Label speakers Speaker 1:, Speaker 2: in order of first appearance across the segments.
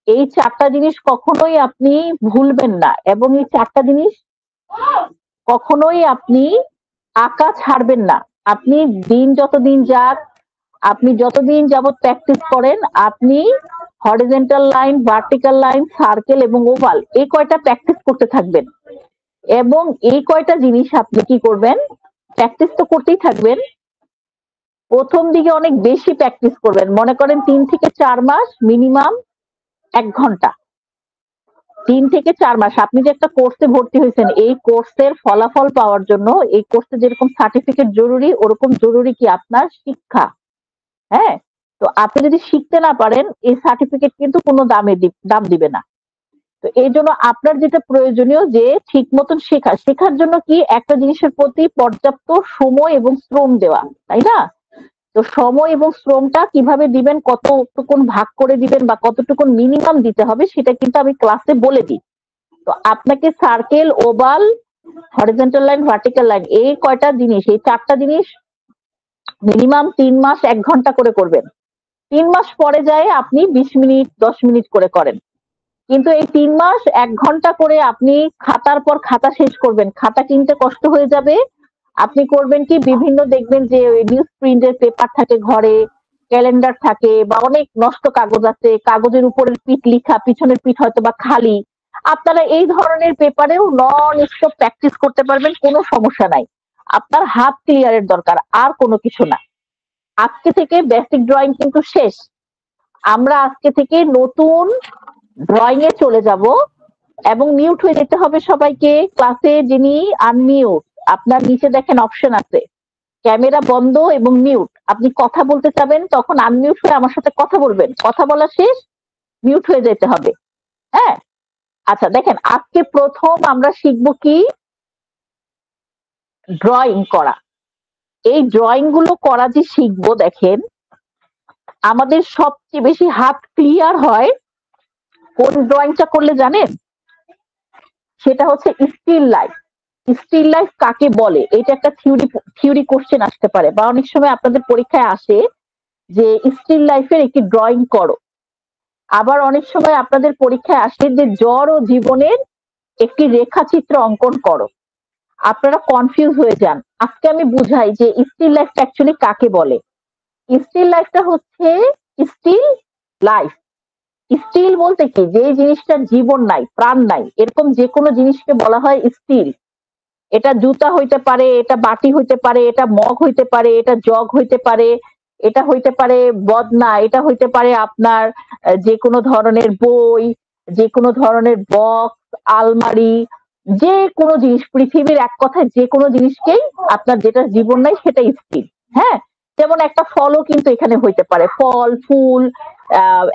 Speaker 1: এই 4টা জিনিস কখনোই আপনি ভুলবেন না এবং এই 4টা জিনিস কখনোই আপনি আঁকা ছাড়বেন না। আপনি যতদিন যাক, আপনি যতদিন যাবত প্র্যাকটিস করেন, আপনি horizontal line, vertical line, circle এবং ওভাল এই কয়টা প্র্যাকটিস করতে থাকবেন। এবং এই কয়টা জিনিস আপনি কি করবেন, প্র্যাকটিস তো করতেই থাকবেন। প্রথম দিকে অনেক বেশি প্র্যাকটিস করবেন, মনে করেন 3 থেকে 4 মাস, মিনিমাম 1 ঘন্টা। 3 থেকে 4 মাস আপনি যে একটা কোর্সে ভর্তি হয়েছেন, এই কোর্সের ফলাফল পাওয়ার জন্য, এই কোর্সে যেরকম সার্টিফিকেট জরুরি, ওরকম জরুরি কি আপনার শিক্ষা। হ্যাঁ, তো আপনি যদি শিখতে না পারেন, এই সার্টিফিকেট কিন্তু কোনো দাম দিবে না। তো এই জন্য আপনার যেটা প্রয়োজনীয় যে ঠিক মতন শেখার জন্য কি একটা জিনিসের প্রতি পর্যাপ্ত সময় এবং শ্রম দেওয়া, তাই না? তো সময় এবং শ্রমটা কিভাবে দিবেন, কতটুকুন ভাগ করে দিবেন বা কতটুকুন মিনিমাম দিতে হবে, সেটা কিন্তু আমি ক্লাসে বলে দিই। তো আপনাকে circle, oval, horizontal line, vertical line এই কয়টা জিনিস, এই 4টা জিনিস মিনিমাম 3 মাস 1 ঘন্টা করে করবেন। 3 মাস পরে যায় আপনি 20 মিনিট 10 মিনিট করে করেন। কিন্তু এই 3 মাস 1 ঘন্টা করে আপনি খাতার পর খাতা শেষ করবেন, খাতা কিনতে কষ্ট হয়ে যাবে। আপনি করবেন কি, বিভিন্ন দেখবেন যে নিউজ প্রিন্টের পেপার থাকে ঘরে, ক্যালেন্ডার থাকে বা অনেক নষ্ট কাগজ আছে, কাগজের উপরের পিঠ লিখা, পিছনের পিঠ হয়তো বা খালি। আপনারা এই ধরনের পেপারেও নন স্টপ প্র্যাকটিস করতে পারবেন, কোনো সমস্যা নাই। আপনার হাত ক্লিয়ারের দরকার, আর কোনো কিছু না। আজকে থেকে বেসিক ড্রয়িং কিন্তু শেষ। আমরা আজকে থেকে নতুন ড্রয়িং এ চলে যাব এবং মিউট হয়ে যেতে হবে সবাইকে। ক্লাসে যিনি আনমিউট, আপনার নিচে দেখেন অপশন আছে, ক্যামেরা বন্ধ এবং মিউট। আপনি কথা বলতে চাবেন তখন আনমিউট হয়ে আমার সাথে কথা বলবেন, কথা বলা শেষ মিউট হয়ে যেতে হবে। হ্যাঁ, আচ্ছা দেখেন, আজকে প্রথম আমরা শিখবো কি, ড্রয়িং করা। এই ড্রয়িং গুলো করা যে শিখবো, দেখেন আমাদের সবচেয়ে বেশি হাত ক্লিয়ার হয় কোন ড্রয়িংটা করলে জানেন? সেটা হচ্ছে স্টিল লাইফ। স্টিল লাইফ কাকে বলে, এটা একটা থিওরি কোশ্চেন আসতে পারে, বা অনেক সময় আপনাদের পরীক্ষায় আসে যে স্টিল লাইফের একটি ড্রয়িং করো। আবার অনেক সময় আপনাদের পরীক্ষায় আসে যে জ্বর ও জীবনের একটি রেখাচিত্র অঙ্কন করো। আপনারা কনফিউজ হয়ে যান। আজকে আমি বুঝাই যে স্টিল লাইফটা অ্যাকচুয়ালি কাকে বলে। স্টিল লাইফটা হচ্ছে স্টিল লাইফ। স্টিল বলতে কি, যে জিনিসটার জীবন নাই, প্রাণ নাই, এরকম যে কোনো জিনিসকে বলা হয় স্টিল। এটা জুতা হইতে পারে, এটা বাটি হইতে পারে, এটা মগ হইতে পারে, এটা জগ হইতে পারে, এটা হইতে পারে বদনা, এটা হইতে পারে আপনার যে কোনো ধরনের বই, যে কোনো ধরনের বক্স, আলমারি, যে কোনো জিনিস পৃথিবীর, এক কথায় যে কোনো জিনিসকেই আপনার যেটা জীবন নাই সেটা স্টিল। হ্যাঁ, যেমন একটা ফলও কিন্তু এখানে হইতে পারে, ফল, ফুল,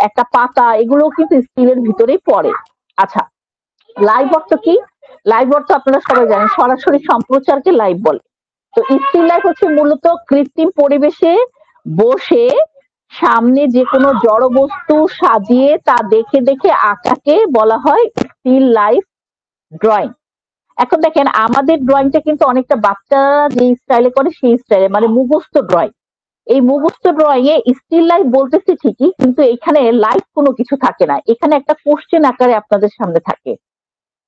Speaker 1: একটা পাতা, এগুলো কিন্তু স্টিলের ভিতরেই পড়ে। আচ্ছা, লাইভ অর্থ কি? লাইভ অর্থ আপনারা সবাই জানেন, সরাসরি সম্প্রচারকে লাইভ বলে। তো স্টিল লাইফ হচ্ছে মূলত কৃত্রিম পরিবেশে বসে সামনে যে কোনো জড় বস্তু সাজিয়ে তা দেখে দেখে আঁকাকে বলা হয় স্টিল লাইফ ড্রয়িং। এখন দেখেন, আমাদের ড্রয়িংটা কিন্তু অনেকটা বাচ্চারা যে স্টাইলে করে সেই স্টাইলে, মানে মুখস্থ ড্রয়িং। এই মুখস্থ ড্রয়িং এ স্টিল লাইফ বলতেছি ঠিকই, কিন্তু এখানে লাইভ কোনো কিছু থাকে না, এখানে একটা কোশ্চেন আকারে আপনাদের সামনে থাকে।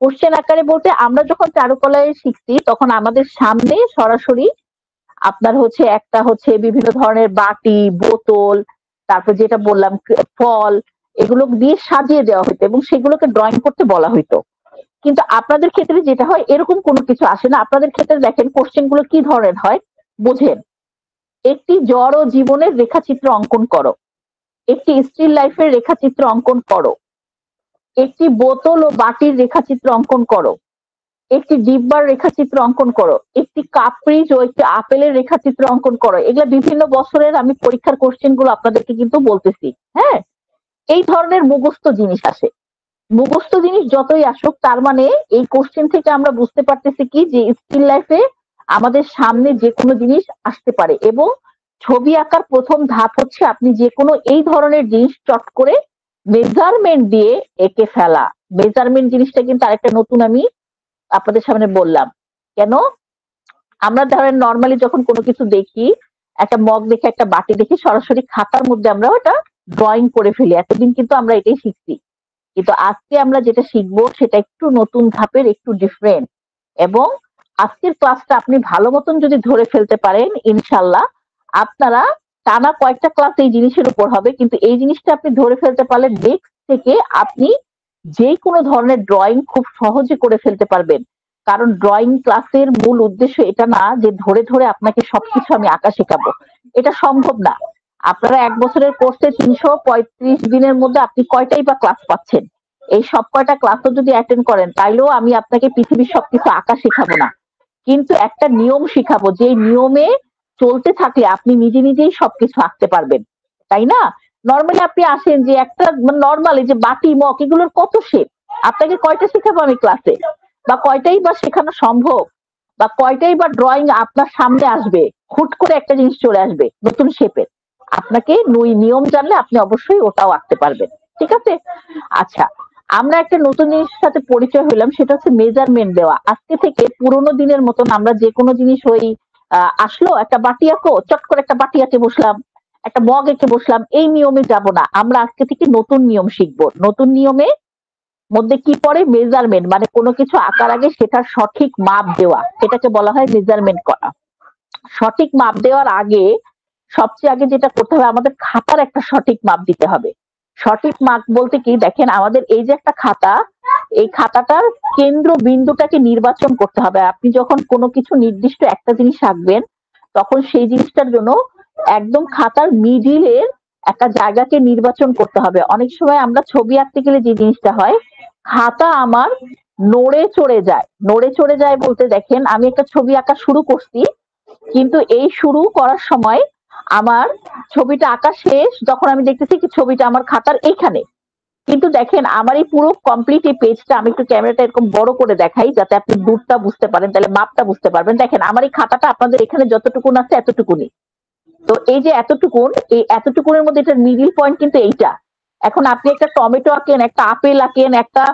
Speaker 1: কোশ্চেন আকারে বলতে, আমরা যখন চারুকলায় শিখছি তখন আমাদের সামনে সরাসরি আপনার হচ্ছে একটা হচ্ছে বিভিন্ন ধরনের বাটি, বোতল, তারপর যেটা বললাম ফল, এগুলো দিয়ে সাজিয়ে দেওয়া হতো এবং সেগুলোকে ড্রয়িং করতে বলা হতো। কিন্তু আপনাদের ক্ষেত্রে যেটা হয়, এরকম কোনো কিছু আসে না। আপনাদের ক্ষেত্রে দেখেন কোশ্চেন গুলো কি ধরনের হয়, বোঝেন। একটি জড় ও জীবনের রেখাচিত্র অঙ্কন করো, একটি স্টিল লাইফের রেখাচিত্র অঙ্কন করো, একটি বোতল ও বাটির রেখাচিত্র অঙ্কন করো, একটি ডিব্বার রেখাচিত্র অঙ্কন করো, একটি কাপ্রিজ ও একটি আপেলের রেখাচিত্র অঙ্কন করো। এগুলা বিভিন্ন বছরের আমি পরীক্ষার কোশ্চেন গুলো আপনাদেরকে কিন্তু বলতেছি। হ্যাঁ, এই ধরনের মুখস্থ জিনিস আসে। মুখস্থ জিনিস যতই আসুক, তার মানে এই কোশ্চেন থেকে আমরা বুঝতে পারতেছি কি, যে স্টিল লাইফে আমাদের সামনে যে কোনো জিনিস আসতে পারে। এবং ছবি আঁকার প্রথম ধাপ হচ্ছে আপনি যে কোনো এই ধরনের জিনিস চট করে মেজারমেন্ট দিয়ে এঁকে ফেলা। মেজারমেন্ট জিনিসটা কিন্তু আরেকটা নতুন আমি আপনাদের সামনে বললাম। কেন? আমরা ধরেন নর্মালি যখন কোনো কিছু দেখি, একটা মগ দেখে, একটা বাটি দেখে, সরাসরি খাতার মধ্যে আমরা ওটা ড্রয়িং করে ফেলি। এতদিন কিন্তু আমরা এটাই শিখছি। কিন্তু আজকে আমরা যেটা শিখবো সেটা একটু নতুন ধাপের, একটু ডিফারেন্ট। এবং আজকের ক্লাসটা আপনি ভালো মতন যদি ধরে ফেলতে পারেন, ইনশাল্লাহ আপনারা টানা কয়েকটা ক্লাস এই জিনিসের উপর হবে, কিন্তু এই জিনিসটা আপনি ধরে ফেলতে পারলে নেক্সট থেকে আপনি যে কোনো ধরনের ড্রয়িং খুব সহজে করে ফেলতে পারবেন। কারণ ড্রয়িং ক্লাসের মূল উদ্দেশ্য এটা না যে ধরে ধরে আপনাকে সবকিছু আমি আঁকা শেখাবো, এটা সম্ভব না। আপনারা 1 বছরের কোর্সে 335 দিনের মধ্যে আপনি কয়টাই বা ক্লাস পাচ্ছেন? এই সব কয়টা ক্লাসও যদি অ্যাটেন্ড করেন তাইলেও আমি আপনাকে পৃথিবীর সবকিছু আঁকা শেখাবো না, কিন্তু একটা নিয়ম শিখাবো যে নিয়মে চলতে থাকলে আপনি নিজে নিজেই সবকিছু আঁকতে পারবেন, তাই না? নর্মালি আপনি আসেন যে একটা নর্মালি যে বাটি মগ এগুলোর কত শেপ, আপনাকে কয়টা শেখাবো আমি ক্লাসে? বা কয়টাই বা শেখানো সম্ভব? বা কয়টাই বা ড্রয়িং আপনার সামনে আসবে, হুট করে একটা জিনিস চলে আসবে নতুন শেপের? আপনাকে নিয়ম জানলে আপনি অবশ্যই ওটাও আঁকতে পারবেন। ঠিক আছে? আচ্ছা, আমরা একটা নতুন জিনিসের সাথে পরিচয় হলাম, সেটা হচ্ছে মেজারমেন্ট দেওয়া। আজকে থেকে পুরোনো দিনের মতন আমরা যে কোনো জিনিস ওই আসলো একটা বাটি আঁকো, চট করে একটা বাটি আঁকে বসলাম, একটা মগ এঁকে বসলাম, এই নিয়মে যাব না। আমরা আজকে থেকে নতুন নিয়ম শিখবো। নতুন নিয়মে মধ্যে কি পড়ে? মেজারমেন্ট, মানে কোনো কিছু আঁকার আগে সেটার সঠিক মাপ দেওয়া, এটাকে বলা হয় মেজারমেন্ট করা। সঠিক মাপ দেওয়ার আগে সবচেয়ে আগে যেটা করতে হবে, আমাদের খাতার একটা সঠিক মাপ দিতে হবে। সঠিক মাপ বলতে কি, দেখেন আমাদের এই যে একটা খাতা, এই খাতাটার কেন্দ্র বিন্দুটাকে নির্বাচন করতে হবে। আপনি যখন কোনো কিছু নির্দিষ্ট একটা জিনিস আঁকবেন তখন সেই জিনিসটার জন্য একদম খাতার মিডিলের একটা জায়গাকে নির্বাচন করতে হবে। অনেক সময় আমরা ছবি আঁকতে গেলে যে জিনিসটা হয়, খাতা আমার নড়ে চড়ে যায়। নড়ে চড়ে যায় বলতে, দেখেন আমি একটা ছবি আঁকা শুরু করছি, কিন্তু এই শুরু করার সময় আমার ছবিটা আঁকা শেষ যখন আমি দেখতেছি কি ছবিটা আমার খাতার এইখানে। কিন্তু দেখেন আমার এই পুরো কমপ্লিট এই পেজটা, আমি একটু ক্যামেরাটা এরকম বড় করে দেখাই যাতে আপনি দূরটা বুঝতে পারেন, তাহলে মাপটা বুঝতে পারবেন। দেখেন আমার এই খাতাটা আপনাদের এখানে যতটুকুন আছে এতটুকুনি। তো এই যে এতটুকুন, এই এতটুকুনের মধ্যে এটার মিডিল পয়েন্ট কিন্তু এইটা। এখন আপনি একটা টমেটো আঁকেন, একটা আপেল আঁকেন, একটা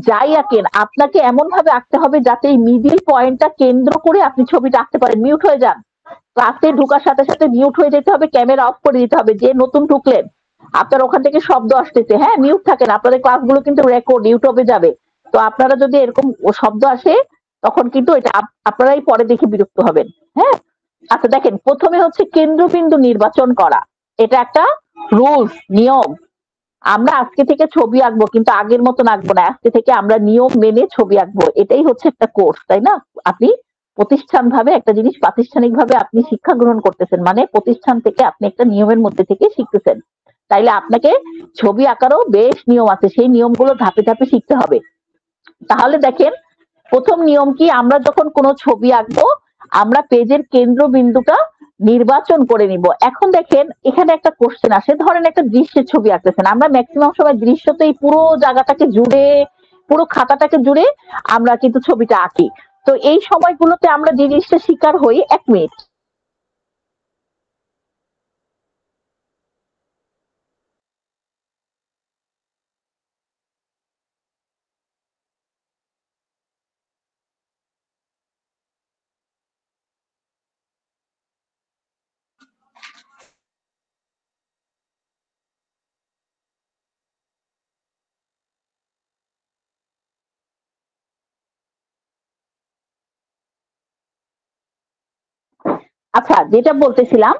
Speaker 1: যাই আঁকেন, আপনাকে এমন ভাবে আঁকতে হবে যাতে এই মিডিল পয়েন্টটা কেন্দ্র করে আপনি ছবিটা আঁকতে পারেন। মিউট হয়ে যান, ক্লাসে ঢোকার সাথে সাথে মিউট হয়ে যেতে হবে, ক্যামেরা অফ করে দিতে হবে। যে নতুন ঢুকলেন আপনার ওখান থেকে শব্দ আসতেছে, হ্যাঁ মিউট থাকেন, আপনাদের ক্লাসগুলো কিন্তু রেকর্ড ইউটিউবে যাবে। তো আপনারা যদি এরকম শব্দ আসে তখন কিন্তু এটা আপনারাই পরে দেখে বিরক্ত হবেন। হ্যাঁ, আচ্ছা দেখেন প্রথমে হচ্ছে কেন্দ্রবিন্দু নির্বাচন করা, এটা একটা রুলস, নিয়ম। আমরা আজকে থেকে ছবি আঁকবো, কিন্তু আগের মতন আঁকবো না। আজকে থেকে আমরা নিয়ম মেনে ছবি আঁকবো, এটাই হচ্ছে একটা কোর্স, তাই না? আপনি প্রতিষ্ঠান ভাবে একটা জিনিস, প্রাতিষ্ঠানিক ভাবে আপনি শিক্ষা গ্রহণ করতেছেন, মানে প্রতিষ্ঠান থেকে আপনি একটা নিয়মের মধ্যে থেকে শিখতেছেন। তাইলে আপনাকে ছবি আঁকারও বেশ নিয়ম আছে, সেই নিয়মগুলো ধাপে ধাপে শিখতে হবে। তাহলে দেখেন প্রথম নিয়ম কি, আমরা যখন কোনো ছবি আঁকবো আমরা পেজের কেন্দ্রবিন্দুটা নির্বাচন করে নিব। এখন দেখেন এখানে একটা কোশ্চেন আসে, ধরেন একটা দৃশ্যের ছবি আঁকতেছেন, আমরা ম্যাক্সিমাম সময় দৃশ্যতেই পুরো জায়গাটাকে জুড়ে, পুরো খাতাটাকে জুড়ে আমরা কিন্তু ছবিটা আঁকি। তো এই সময়গুলোতে আমরা যে জিনিসটা শিকার হই, 1 মিনিট। আচ্ছা, যেটা বলতেছিলাম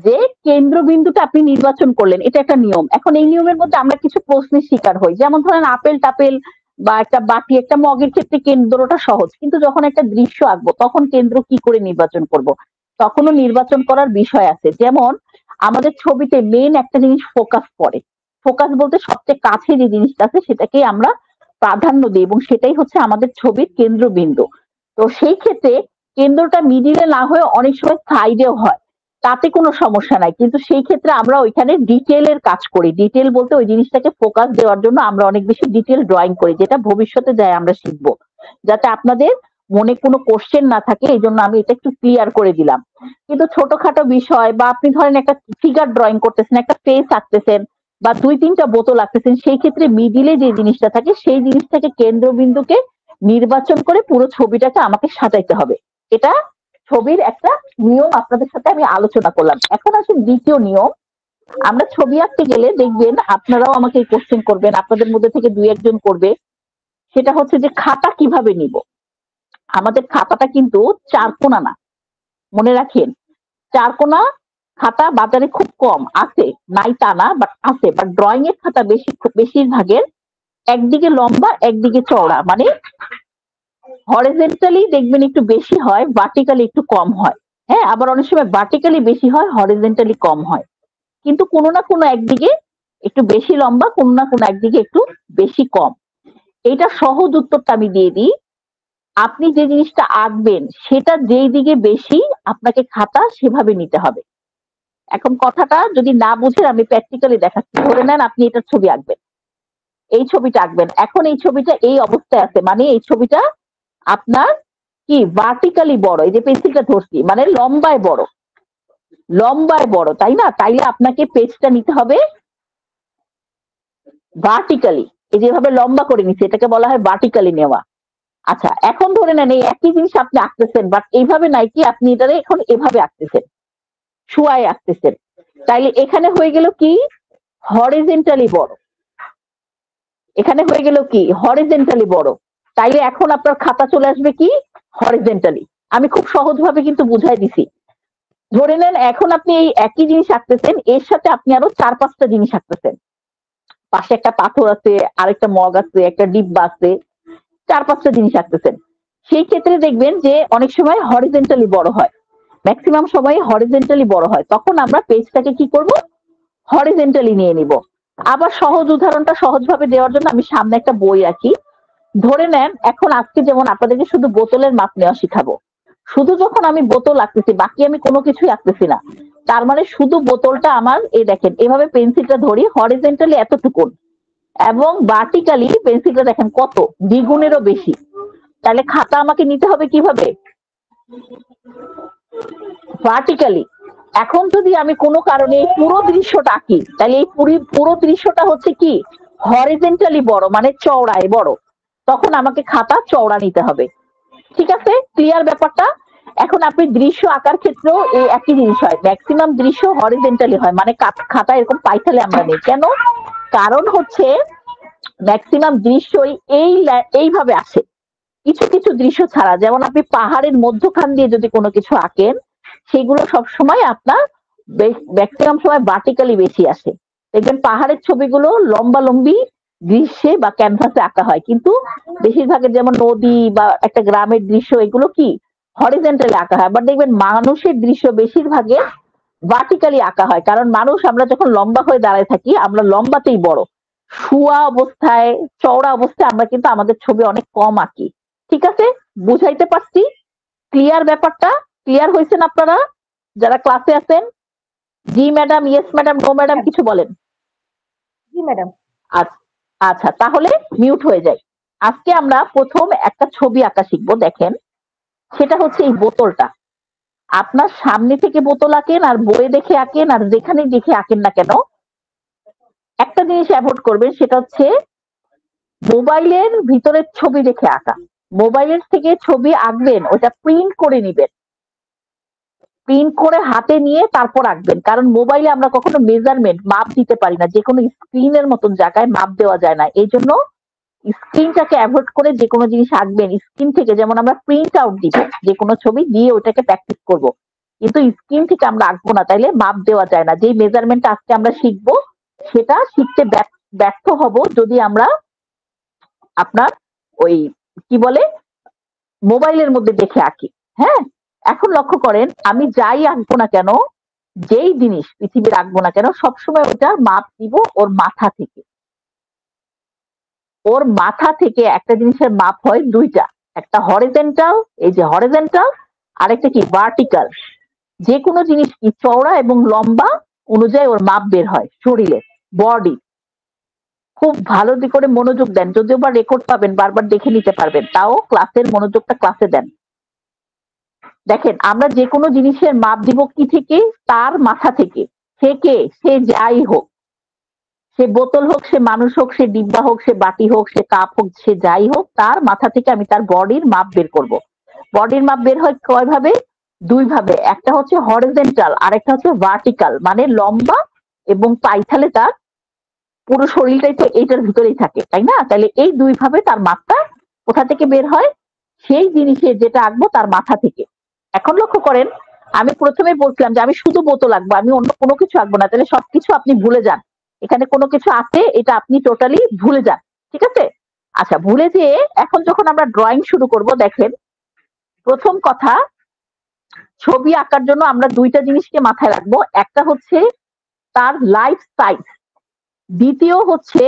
Speaker 1: যে কেন্দ্রবিন্দুটা আপনি নির্বাচন করলেন, এটা একটা নিয়ম। এখন এই নিয়মের মধ্যে আমরা কিছু প্রশ্নের শিকার হই, যেমন ধরেন আপেল টাপেল বা একটা বাটি একটা মগের ক্ষেত্রে কেন্দ্রটা সহজ, কিন্তু যখন একটা দৃশ্য আঁকবো তখন কেন্দ্র কি করে নির্বাচন করব? তখনও নির্বাচন করার বিষয় আছে। যেমন আমাদের ছবিতে মেন একটা জিনিস ফোকাস পড়ে। ফোকাস বলতে সবচেয়ে কাছে যে জিনিসটা আছে সেটাকেই আমরা প্রাধান্য দিই, এবং সেটাই হচ্ছে আমাদের ছবির কেন্দ্রবিন্দু। তো সেই ক্ষেত্রে কেন্দ্রটা মিডিলে না হয়ে অনেক সময় সাইডেও হয়, তাতে কোনো সমস্যা নাই, কিন্তু সেই ক্ষেত্রে আমরা ওইখানে ডিটেলের কাজ করি। ডিটেল বলতে ওই জিনিসটাকে ফোকাস দেওয়ার জন্য আমরা অনেক বেশি ডিটেল ড্রয়িং করি, যেটা ভবিষ্যতে যায় আমরা শিখবো। যাতে আপনাদের মনে কোনো কোশ্চেন না থাকে, এই জন্য আমি এটা একটু ক্লিয়ার করে দিলাম। কিন্তু ছোটখাটো বিষয়, বা আপনি ধরেন একটা ফিগার ড্রয়িং করতেছেন, একটা ফেস আঁকতেছেন, বা 2-3টা বোতল আঁকতেছেন, সেই ক্ষেত্রে মিডিলে যে জিনিসটা থাকে সেই জিনিসটাকে কেন্দ্রবিন্দুকে নির্বাচন করে পুরো ছবিটাকে আমাকে সাজাইতে হবে। এটা ছবির একটা নিয়ম আপনাদের সাথে আমি আলোচনা করলাম। এখন আসুন দ্বিতীয় নিয়ম, আমরা ছবি আঁকতে গেলে দেখবেন আপনারাও আমাকে কোশ্চেন করবেন, আপনাদের মধ্যে থেকে দুই একজন করবে। সেটা হচ্ছে যে খাতা কিভাবে নিব। আমাদের খাতাটা কিন্তু চারকোনা না, মনে রাখেন। চারকোনা খাতা বাজারে খুব কম আছে, নাই তা না, বাট আছে। বাট ড্রয়িং এর খাতা বেশিরভাগের একদিকে লম্বা একদিকে চওড়া, মানে হরিজেন্টালি দেখবেন একটু বেশি হয়, ভার্টিক্যালি একটু কম হয়। হ্যাঁ, আবার অনেক সময় ভার্টিক্যালি বেশি হয়, হরিজেন্টালি কম হয়। কিন্তু কোনো না কোনো একদিকে একটু বেশি লম্বা, কোনো না কোনো একদিকে একটু বেশি কম। এইটা সহজ উত্তরটা আমি দিয়ে দিই। আপনি যে জিনিসটা আঁকবেন সেটা যেই দিকে বেশি, আপনাকে খাতা সেভাবে নিতে হবে। এখন কথাটা যদি না বুঝেন আমি প্র্যাকটিক্যালি দেখাচ্ছি। ধরে নেন আপনি এটার ছবি আঁকবেন, এই ছবিটা আঁকবেন। এখন এই ছবিটা এই অবস্থায় আছে, মানে এই ছবিটা আপনার কি ভার্টিক্যালি বড়, এই যে পেন্সিলটা ধরছি মানে লম্বায় বড়, লম্বায় বড়, তাই না? তাইলে আপনাকে পেজটা নিতে হবে ভার্টিক্যালি। এই যেভাবে লম্বা করে নিচ্ছে এটাকে বলা হয় ভার্টিক্যালি নেওয়া। আচ্ছা, এখন ধরে নেন এই একই জিনিস আপনি আঁকতেছেন, বাট এইভাবে নাই কি, আপনি এটারে এখন এভাবে আঁকতেছেন, শুয়ায় আঁকতেছেন। তাইলে এখানে হয়ে গেল কি হরিজেন্টালি বড়, এখানে হয়ে গেল কি হরিজেন্টালি বড়। তাইলে এখন আপনার খাতা চলে আসবে কি হরিজেন্টালি। আমি খুব সহজভাবে কিন্তু বুঝাই দিছি। ধরে নেন এখন আপনি এই একই জিনিস আঁকতেছেন, এর সাথে আপনি আরো 4-5টা জিনিস আঁকতেছেন। পাশে একটা পাথর আছে, আরেকটা মগ আছে, একটা ডিব্বা আছে, 4-5টা জিনিস আঁকতেছেন। সেই ক্ষেত্রে দেখবেন যে অনেক সময় হরিজেন্টালি বড় হয়, ম্যাক্সিমাম সময় হরিজেন্টালি বড় হয়। তখন আমরা পেজটাকে কি করব, হরিজেন্টালি নিয়ে নিব। আবার সহজ উদাহরণটা সহজভাবে দেওয়ার জন্য আমি সামনে একটা বই আঁকি। ধরে নেন এখন আজকে যেমন আপনাদেরকে শুধু বোতলের মাপ নেওয়া শিখাবো, শুধু যখন আমি বোতল আঁকতেছি, বাকি আমি কোনো কিছুই আঁকতেছি না, তার মানে শুধু বোতলটা আমার, এই দেখেন এভাবে পেন্সিলটা ধরি হরিজেন্টালি এতটুকুন, এবং ভার্টিক্যালি পেন্সিলটা দেখেন কত, দ্বিগুণেরও বেশি। তাহলে খাতা আমাকে নিতে হবে কিভাবে, ভার্টিক্যালি। এখন যদি আমি কোনো কারণে এই পুরো দৃশ্যটা আঁকি, তাহলে এই পুরো দৃশ্যটা হচ্ছে কি হরিজেন্টালি বড়, মানে চওড়ায় বড়। তখন আমাকে খাতা চওড়া নিতে হবে। ঠিক আছে, ক্লিয়ার ব্যাপারটা? এখন আপনি দৃশ্য আঁকার ক্ষেত্রেও এই একই জিনিস হয়, ম্যাক্সিমাম দৃশ্য হরিজেন্টালি হয়, মানে খাতা এরকম পাইথালে আমরা নেই কেন, কারণ হচ্ছে ম্যাক্সিমাম দৃশ্যই এইভাবে আসে। কিছু কিছু দৃশ্য ছাড়া, যেমন আপনি পাহাড়ের মধ্যখান দিয়ে যদি কোনো কিছু আঁকেন, সেগুলো সবসময় আপনার ম্যাক্সিমাম সময় ভার্টিক্যালি বেশি আসে। দেখবেন পাহাড়ের ছবিগুলো লম্বা লম্বি দৃশ্যে বা ক্যানভাসে আঁকা হয়, কিন্তু বেশিরভাগের যেমন নদী বা একটা গ্রামের দৃশ্য এগুলো কি হরিজেন্টালি আঁকা হয়। আবার দেখবেন মানুষের দৃশ্য বেশিরভাগের ভার্টিক্যালি আঁকা হয়, কারণ মানুষ আমরা যখন লম্বা হয়ে দাঁড়ায় থাকি আমরা লম্বাতেই বড়, শুয়া অবস্থায় চওড়া অবস্থায় আমরা কিন্তু আমাদের ছবি অনেক কম আঁকি। ঠিক আছে, বুঝাইতে পারছি? ক্লিয়ার ব্যাপারটা? ক্লিয়ার হয়েছেন আপনারা যারা ক্লাসে আছেন? জি madam, yes madam, no madam কিছু বলেন।
Speaker 2: জি ম্যাডাম।
Speaker 1: আচ্ছা, তাহলে মিউট হয়ে যায়। আজকে আমরা প্রথম একটা ছবি আঁকা শিখবো। দেখেন, সেটা হচ্ছে এই বোতলটা। আপনার সামনে থেকে বোতল আঁকেন আর বইয়ে দেখে আঁকেন আর যেখানে দেখে আঁকেন না কেন, একটা জিনিস অ্যাভয়েড করবেন, সেটা হচ্ছে মোবাইলের ভিতরের ছবি দেখে আঁকা। মোবাইলের থেকে ছবি আঁকবেন ওটা প্রিন্ট করে নিবেন, প্রিন্ট করে হাতে নিয়ে তারপর আঁকবেন। কারণ মোবাইলে আমরা কখনো মেজারমেন্ট মাপ দিতে পারি না, যে কোনো স্ক্রিনের মতন জায়গায় মাপ দেওয়া যায় না। এই জন্য স্ক্রিনটাকে অ্যাভয়েড করে যে কোনো জিনিস আঁকবেন স্ক্রিন থেকে, যেমন আমরা প্রিন্ট আউট দিব যে কোনো ছবি দিয়ে ওটাকে প্র্যাকটিস করব, কিন্তু স্ক্রিন থেকে আমরা আঁকবো না, তাইলে মাপ দেওয়া যায় না। যেই মেজারমেন্ট আজকে আমরা শিখবো সেটা শিখতে ব্যর্থ হব যদি আমরা আপনার ওই কি বলে মোবাইলের মধ্যে দেখে আঁকি। হ্যাঁ, এখন লক্ষ্য করেন আমি যাই আঁকবো না কেন, যেই জিনিস পৃথিবীর আঁকবো না কেন, সবসময় ওটা মাপ দিব ওর মাথা থেকে। ওর মাথা থেকে একটা জিনিসের মাপ হয় দুইটা, একটা হরিজেন্টাল, এই যে হরিজেন্টাল, আরেকটা কি ভার্টিক্যাল। যে কোনো জিনিস কি চওড়া এবং লম্বা অনুযায়ী ওর মাপ বের হয় শরীরের, বডি। খুব ভালো করে মনোযোগ দেন, যদিও বা রেকর্ড পাবেন বারবার দেখে নিতে পারবেন, তাও ক্লাসের মনোযোগটা ক্লাসে দেন। দেখেন আমরা যে কোনো জিনিসের মাপ দিব কি থেকে, তার মাথা থেকে। সে কে, সে যাই হোক, সে বোতল হোক, সে মানুষ হোক, সে ডিব্বা হোক, সে বাটি হোক, সে কাপ হোক, সে যাই হোক, তার মাথা থেকে আমি তার বডির মাপ বের করব। বডির মাপ বের হয় কয় ভাবে, দুই ভাবে, একটা হচ্ছে হরিজেন্টাল আর একটা হচ্ছে ভার্টিক্যাল, মানে লম্বা এবং পাইথালে তার পুরো শরীরটাই তো এইটার ভিতরেই থাকে, তাই না? তাহলে এই দুইভাবে তার মাপটা কোথা থেকে বের হয়? সেই জিনিসের যেটা আঁকবো তার মাথা থেকে। এখন লক্ষ্য করেন, আমি প্রথমে বলছিলাম যে আমি শুধু বোতল আঁকবো, আমি অন্য কোনো কিছু আঁকবো না, তাহলে সবকিছু আপনি ভুলে যান। এখানে কোনো কিছু আছে এটা আপনি টোটালি ভুলে যান, ঠিক আছে? আচ্ছা, ভুলে যেয়ে এখন যখন আমরা ড্রয়িং শুরু করব, দেখেন প্রথম কথা, ছবি আঁকার জন্য আমরা দুইটা জিনিসকে মাথায় রাখবো। একটা হচ্ছে তার লাইফ সাইজ, দ্বিতীয় হচ্ছে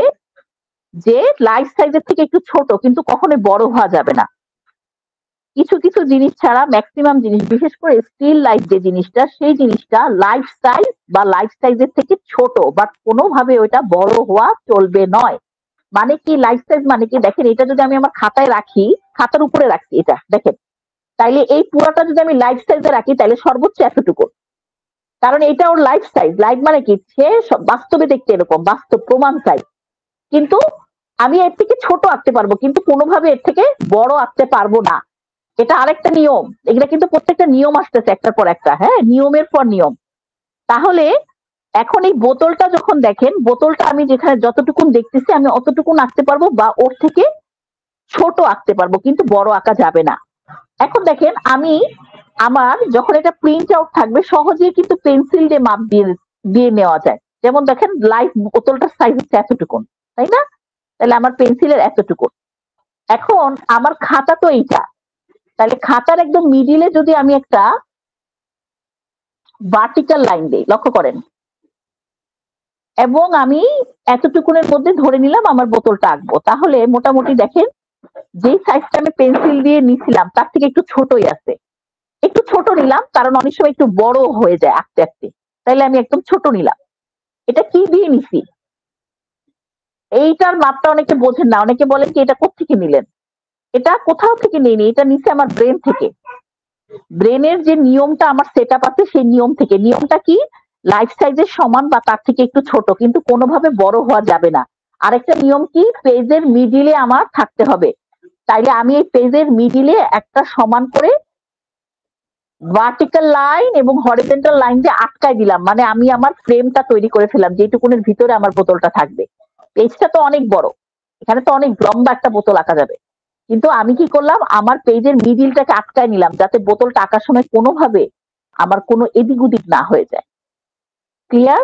Speaker 1: যে লাইফ সাইজের থেকে একটু ছোট, কিন্তু কখনোই বড় হওয়া যাবে না। কিছু কিছু জিনিস ছাড়া ম্যাক্সিমাম জিনিস, বিশেষ করে স্টিল লাইফ যে জিনিসটা, সেই জিনিসটা লাইফ সাইজ বা লাইফ সাইজের থেকে ছোট, বাট কোনোভাবে ওইটা বড় হওয়া চলবে নয়। মানে কি লাইফ সাইজ মানে কি? দেখেন, এটা যদি আমি আমার খাতায় রাখি, খাতার উপরে রাখছি এটা, দেখেন, তাইলে এই পুরাটা যদি আমি লাইফ সাইজে রাখি তাহলে সর্বোচ্চ এতটুকু, কারণ এটা ওর লাইফ সাইজ। লাইফ মানে কি? সে বাস্তবে দেখতে এরকম, বাস্তব প্রমাণ সাইজ। কিন্তু আমি এর থেকে ছোট আঁকতে পারবো, কিন্তু কোনোভাবে এর থেকে বড় আঁকতে পারবো না। এটা আরেকটা নিয়ম। এগুলা কিন্তু প্রত্যেকটা নিয়ম আসতেছে একটার পর একটা, হ্যাঁ, নিয়মের পর নিয়ম। তাহলে এখন এই বোতলটা যখন দেখেন, বোতলটা আমি যেখানে যতটুকুন দেখতেছি আমি অতটুকুন আঁকতে পারবো, বা ওর থেকে ছোট আঁকতে পারবো, কিন্তু বড় আঁকা যাবে না। এখন দেখেন, আমি আমার যখন এটা প্রিন্ট আউট থাকবে, সহজেই কিন্তু পেন্সিল দিয়ে মাপ দিয়ে দিয়ে নেওয়া যায়। যেমন দেখেন, লাইফ বোতলটার সাইজ হচ্ছে এতটুকুন, তাই না? তাহলে আমার পেন্সিলের এতটুকু। এখন আমার খাতা তো এইটা, তাহলে খাতার একদম মিডিলে যদি আমি একটা ভার্টিক্যাল লাইন দিই, লক্ষ্য করেন, এবং আমি এতটুকুনের মধ্যে ধরে নিলাম আমার বোতলটা আঁকবো, তাহলে মোটামুটি দেখেন যেই সাইজটা আমি পেন্সিল দিয়ে নিছিলাম তার থেকে একটু ছোটই আছে। একটু ছোট নিলাম কারণ অনেক সময় একটু বড় হয়ে যায় আঁকতে আঁকতে, তাইলে আমি একদম ছোট নিলাম। এটা কি দিয়ে নিছি? এইটার মাপটা অনেকে বোঝেন না, অনেকে বলেন কি এটা কোত্থেকে নিলেন? এটা কোথাও থেকে নেইনি, এটা নিচে আমার ব্রেন থেকে। ব্রেনের যে নিয়মটা আমার সেট আপ আছে, সেই নিয়ম থেকে। নিয়মটা কি? লাইফ সাইজের সমান বা তার থেকে একটু ছোট, কিন্তু কোনোভাবে বড় হওয়া যাবে না। আরেকটা নিয়ম কি? পেজের মিডিলে আমার থাকতে হবে। তাইলে আমি এই পেজের মিডিলে একটা সমান করে ভার্টিক্যাল লাইন এবং হরিজন্টাল লাইন দিয়ে আটকায় দিলাম, মানে আমি আমার ফ্রেমটা তৈরি করে ফেললাম, যেটুকুনের ভিতরে আমার বোতলটা থাকবে। পেজটা তো অনেক বড়, এখানে তো অনেক লম্বা একটা বোতল আঁকা যাবে, কিন্তু আমি কি করলাম, আমার পেজের মিডিলটাকে আটকায় নিলাম, যাতে বোতলটা আঁকার সময় কোনোভাবে আমার কোনো এদিক ওদিক না হয়ে যায়। ক্লিয়ার?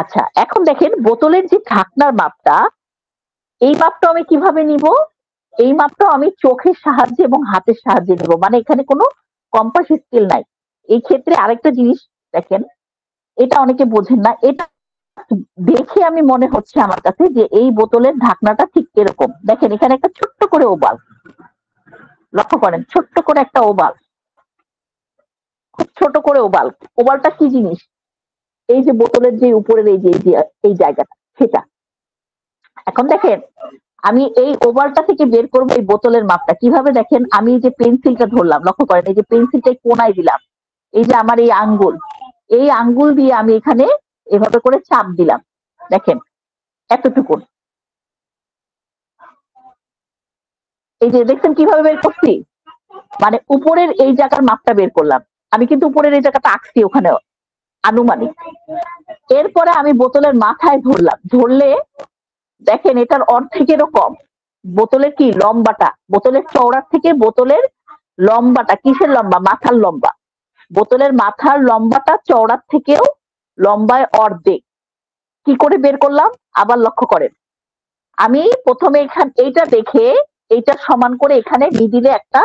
Speaker 1: আচ্ছা, এখন দেখেন বোতলের যে ঢাকনার মাপটা, এই মাপটা আমি কিভাবে নিব? এই মাপটা আমি চোখের সাহায্যে এবং হাতের সাহায্যে নেব, মানে এখানে কোনো কম্পাস স্কেল নাই। এই ক্ষেত্রে আরেকটা জিনিস দেখেন, এটা অনেকে বোঝেন না। এটা দেখে আমি মনে হচ্ছে আমার কাছে যে এই বোতলের ঢাকনাটা ঠিক এরকম। দেখেন, এখানে একটা ছোট্ট করে ওভাল, লক্ষ্য করেন, ছোট্ট করে একটা ওভাল, খুব ছোট করে ওভাল। ওভালটা কি জিনিস? এই যে বোতলের যে উপরের এই জায়গাটা, সেটা। এখন দেখেন, আমি এই ওভালটা থেকে বের করবো এই বোতলের মাপটা কিভাবে? দেখেন, আমি এই যে পেন্সিলটা ধরলাম, লক্ষ্য করেন, এই যে পেন্সিলটা কোনায় দিলাম, এই যে আমার এই আঙ্গুল, এই আঙ্গুল দিয়ে আমি এখানে এভাবে করে চাপ দিলাম, দেখেন এতটুকু। এই যে দেখছেন কিভাবে বের করছি, মানে উপরের এই জায়গার মাপটা বের করলাম। আমি কিন্তু উপরের এই জায়গাটা আঁকছি ওখানে আনুমানিক। এরপরে আমি বোতলের মাথায় ধরলাম, ধরলে দেখেন এটার অর্ধেকেরও কম। বোতলের কি লম্বাটা, বোতলের চওড়ার থেকে বোতলের লম্বাটা, কিসের লম্বা? মাথার লম্বা। বোতলের মাথার লম্বাটা চওড়ার থেকেও লম্বায় অর্ধেক। কি করে বের করলাম? আবার লক্ষ্য করেন, আমি প্রথমে এইটা দেখে এইটার সমান করে এখানে মিডিলে একটা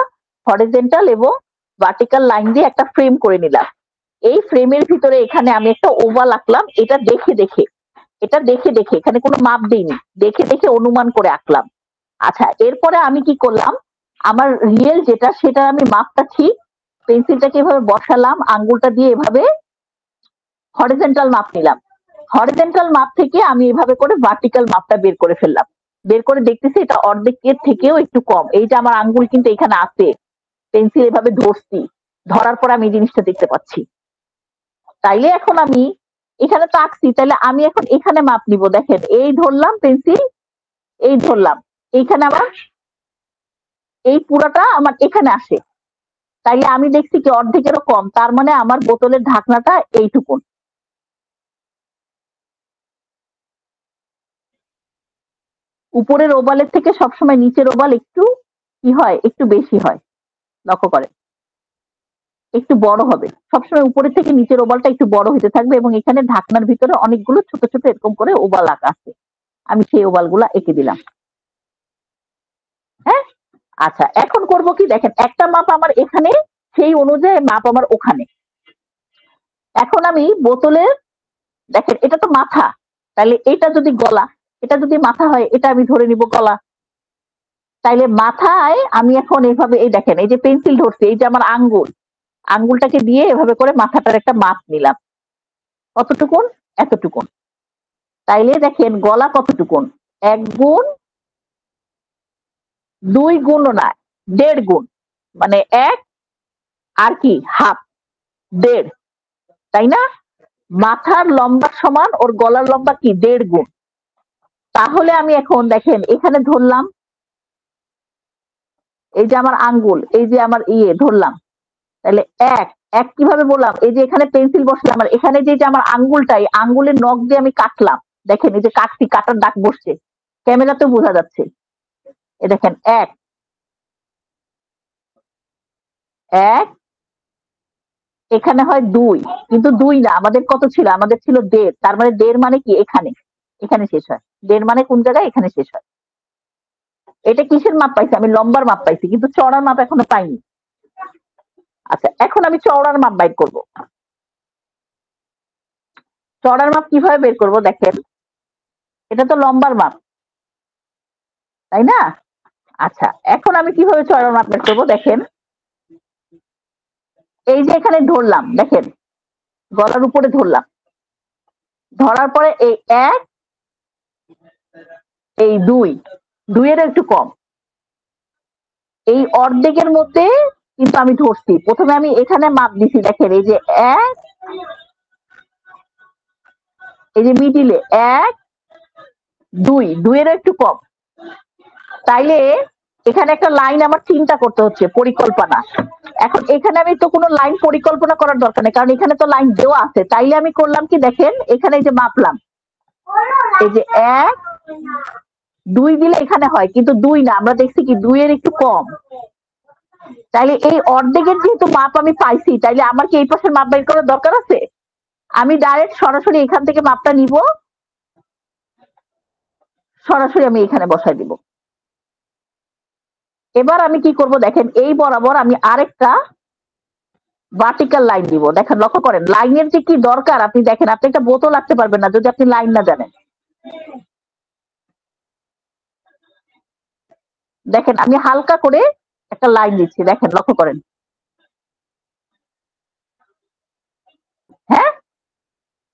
Speaker 1: হরিজন্টাল এবং ভার্টিক্যাল লাইন দিয়ে একটা ফ্রেম করে নিলাম। এই ফ্রেমের ভিতরে এখানে আমি একটা ওভাল আঁকলাম, এটা দেখে দেখে, এটা দেখে দেখে, এখানে কোনো মাপ দিইনি, দেখে দেখে অনুমান করে আঁকলাম। আচ্ছা, এরপরে আমি কি করলাম, আমার রিয়েল যেটা সেটা আমি মাপটা ঠিক পেন্সিলটাকে এভাবে বসালাম, আঙ্গুলটা দিয়ে এভাবে হরিজন্টাল মাপ নিলাম। হরিজন্টাল মাপ থেকে আমি এভাবে করে ভার্টিক্যাল মাপটা বের করে ফেললাম। বের করে দেখতেছি এটা অর্ধেকের থেকেও একটু কম। এইটা আমার আঙ্গুল কিন্তু এখানে আছে, পেন্সিল এভাবে ধরছি, ধরার পর আমি এই জিনিসটা দেখতে পাচ্ছি। তাইলে এখন আমি এখানে তো আঁকছি, তাহলে আমি এখন এখানে মাপ নিব। দেখেন, এই ধরলাম পেন্সিল, এই ধরলাম, এইখানে আমার এই পুরাটা আমার এখানে আসে। তাইলে আমি দেখছি কি অর্ধেকেরও কম, তার মানে আমার বোতলের ঢাকনাটা এইটুকুন। উপরের ওভালের থেকে সবসময় নিচের ওভাল একটু কি হয়, একটু বেশি হয়। লক্ষ্য করেন, একটু বড় হবে সবসময়, উপরের থেকে নিচের ওভালটা একটু বড় হতে থাকবে এবং এখানে ঢাকনার ভিতরে অনেকগুলো ছোট ছোট এরকম করে ওভাল আঁকা আছে। আমি সেই ওভাল গুলা এঁকে দিলাম। হ্যাঁ, আচ্ছা এখন করব কি দেখেন, একটা মাপ আমার এখানে, সেই অনুযায়ী মাপ আমার ওখানে। এখন আমি বোতলের, দেখেন এটা তো মাথা, তাহলে এটা যদি গলা, এটা যদি মাথা হয়, এটা আমি ধরে নিব গলা। তাইলে মাথায় আমি এখন এইভাবে, এই দেখেন এই যে পেন্সিল ধরছি, এই যে আমার আঙ্গুল, আঙ্গুলটাকে দিয়ে এভাবে করে মাথাটার একটা মাপ নিলাম। কতটুকুন? এতটুকুন। তাইলে দেখেন গলা কতটুকুন, 1 গুণ 2 গুণও না, 1.5 গুণ, মানে 1 আর কি হাফ, 1.5, তাই না? মাথার লম্বা সমান ওর গলার লম্বা কি 1.5 গুণ। তাহলে আমি এখন দেখেন এখানে ধরলাম, এই যে আমার আঙ্গুল, এই যে আমার ধরলাম, তাহলে 1 1 কিভাবে বললাম, এই যে এখানে পেন্সিল বসলাম, আর এখানে যে আমার আঙ্গুলটা, এই আঙ্গুলের নখ দিয়ে আমি কাটলাম, দেখেন এই যে কাটছি, কাটার দাগ বসছে, ক্যামেরাতেও বোঝা যাচ্ছে। এই দেখেন 1 1, এখানে হয় 2, কিন্তু 2 না, আমাদের কত ছিল, আমাদের ছিল 1.5, তার মানে 1.5 মানে কি এখানে, এখানে শেষ হয়। 1.5 মানে কোন জায়গায়, এখানে শেষ হয়। এটা কিসের মাপ পাইছি, আমি লম্বার মাপ পাইছি, কিন্তু চওড়ার মাপ এখনো পাইনি। আচ্ছা এখন আমি চওড়ার মাপ বাইর করব। চওড়ার মাপ কিভাবে বের করব, দেখেন এটা তো লম্বার মাপ, তাই না? আচ্ছা এখন আমি কিভাবে চওড়ার মাপ বের করব, দেখেন এই যে এখানে ধরলাম, দেখেন গলার উপরে ধরলাম, ধরার পরে এই 1, এই 2, 2 এর একটু কম, এই অর্ধেকের মধ্যে কিন্তু আমি ধরছি। প্রথমে আমি এখানে মাপ দিছি, দেখেন এই যে 1, এই যে মিডিলে 1, 2, 2 এর একটু কম। তাইলে এখানে একটা লাইন আমার চিন্তা করতে হচ্ছে, পরিকল্পনা। এখন এখানে আমি তো কোনো লাইন পরিকল্পনা করার দরকার নেই, কারণ এখানে তো লাইন দেওয়া আছে। তাইলে আমি করলাম কি, দেখেন এখানে এই যে মাপলাম, এই যে 1, 2 দিলে এখানে হয়, কিন্তু 2 না, আমরা দেখছি কি 2 এর একটু কম। তাইলে এই অর্ধেকের যেহেতু মাপ আমি পাইছি, তাইলে আমার কি এই পাশের মাপ বের করার দরকার আছে? আমি ডাইরেক্ট সরাসরি এখান থেকে মাপটা নিব, সরাসরি আমি এখানে বসাই দিব। এবার আমি কি করব, দেখেন এই বরাবর আমি আরেকটা ভার্টিক্যাল লাইন দিব। দেখেন লক্ষ্য করেন লাইনের যে কি দরকার, আপনি দেখেন আপনি একটা বোতল আঁকতে পারবেন না যদি আপনি লাইন না জানেন। দেখেন আমি হালকা করে একটা লাইন দিচ্ছি, দেখেন লক্ষ্য করেন। হ্যাঁ,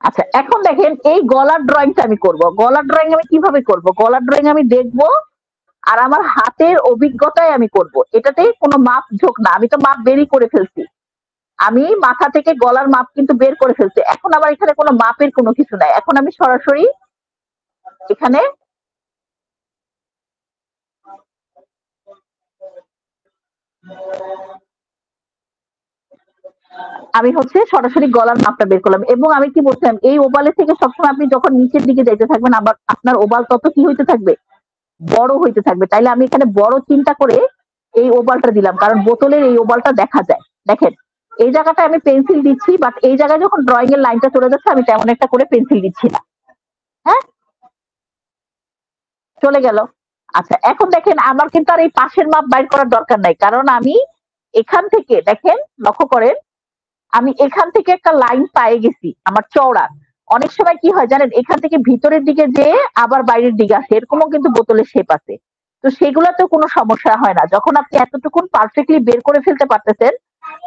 Speaker 1: আচ্ছা এখন দেখেন এই গলার ড্রয়িংটা আমি করব। গলার ড্রয়িং আমি কিভাবে করব, গলার ড্রয়িং আমি দেখব আর আমার হাতের অভিজ্ঞতায় আমি করব। এটাতে কোনো মাপ ঝোঁক না, আমি তো মাপ বেরই করে ফেলছি, আমি মাথা থেকে গলার মাপ কিন্তু বের করে ফেলছি। এখন আবার এখানে কোনো মাপের কোনো কিছু নাই, এখন আমি সরাসরি এখানে আমি হচ্ছে সরাসরি গলার মাপটা বের করলাম। এবং আমি কি বলছিলাম, এই ওভালের থেকে সবসময় আপনি যখন নিচের দিকে যাইতে থাকবেন, আবার আপনার ওভাল তত কি হইতে থাকবে, বড় হইতে থাকবে। তাইলে আমি এখানে বড় চিন্তা করে এই ওভালটা দিলাম, কারণ বোতলের এই ওভালটা দেখা যায়। দেখেন এই জায়গাটায় আমি পেন্সিল দিচ্ছি, বাট এই জায়গায় যখন ড্রয়িং এর লাইনটা চলে যাচ্ছে, আমি তেমন একটা করে পেন্সিল দিচ্ছি না। হ্যাঁ, চলে গেল। আচ্ছা এখন দেখেন আমার কিন্তু আর এই পাশের মাপ বাইর করার দরকার নাই, কারণ আমি এখান থেকে দেখেন লক্ষ্য করেন, আমি এখান থেকে একটা লাইন পেয়ে গেছি আমার চওড়া। অনেক সময় কি হয় জানেন, এখান থেকে ভিতরের দিকে যে আবার বাইরের দিকে আসে, এরকমও কিন্তু বোতলের শেপ আছে। তো সেগুলোতেও কোনো সমস্যা হয় না, যখন আপনি এতটুকুন পারফেক্টলি বের করে ফেলতে পারতেছেন,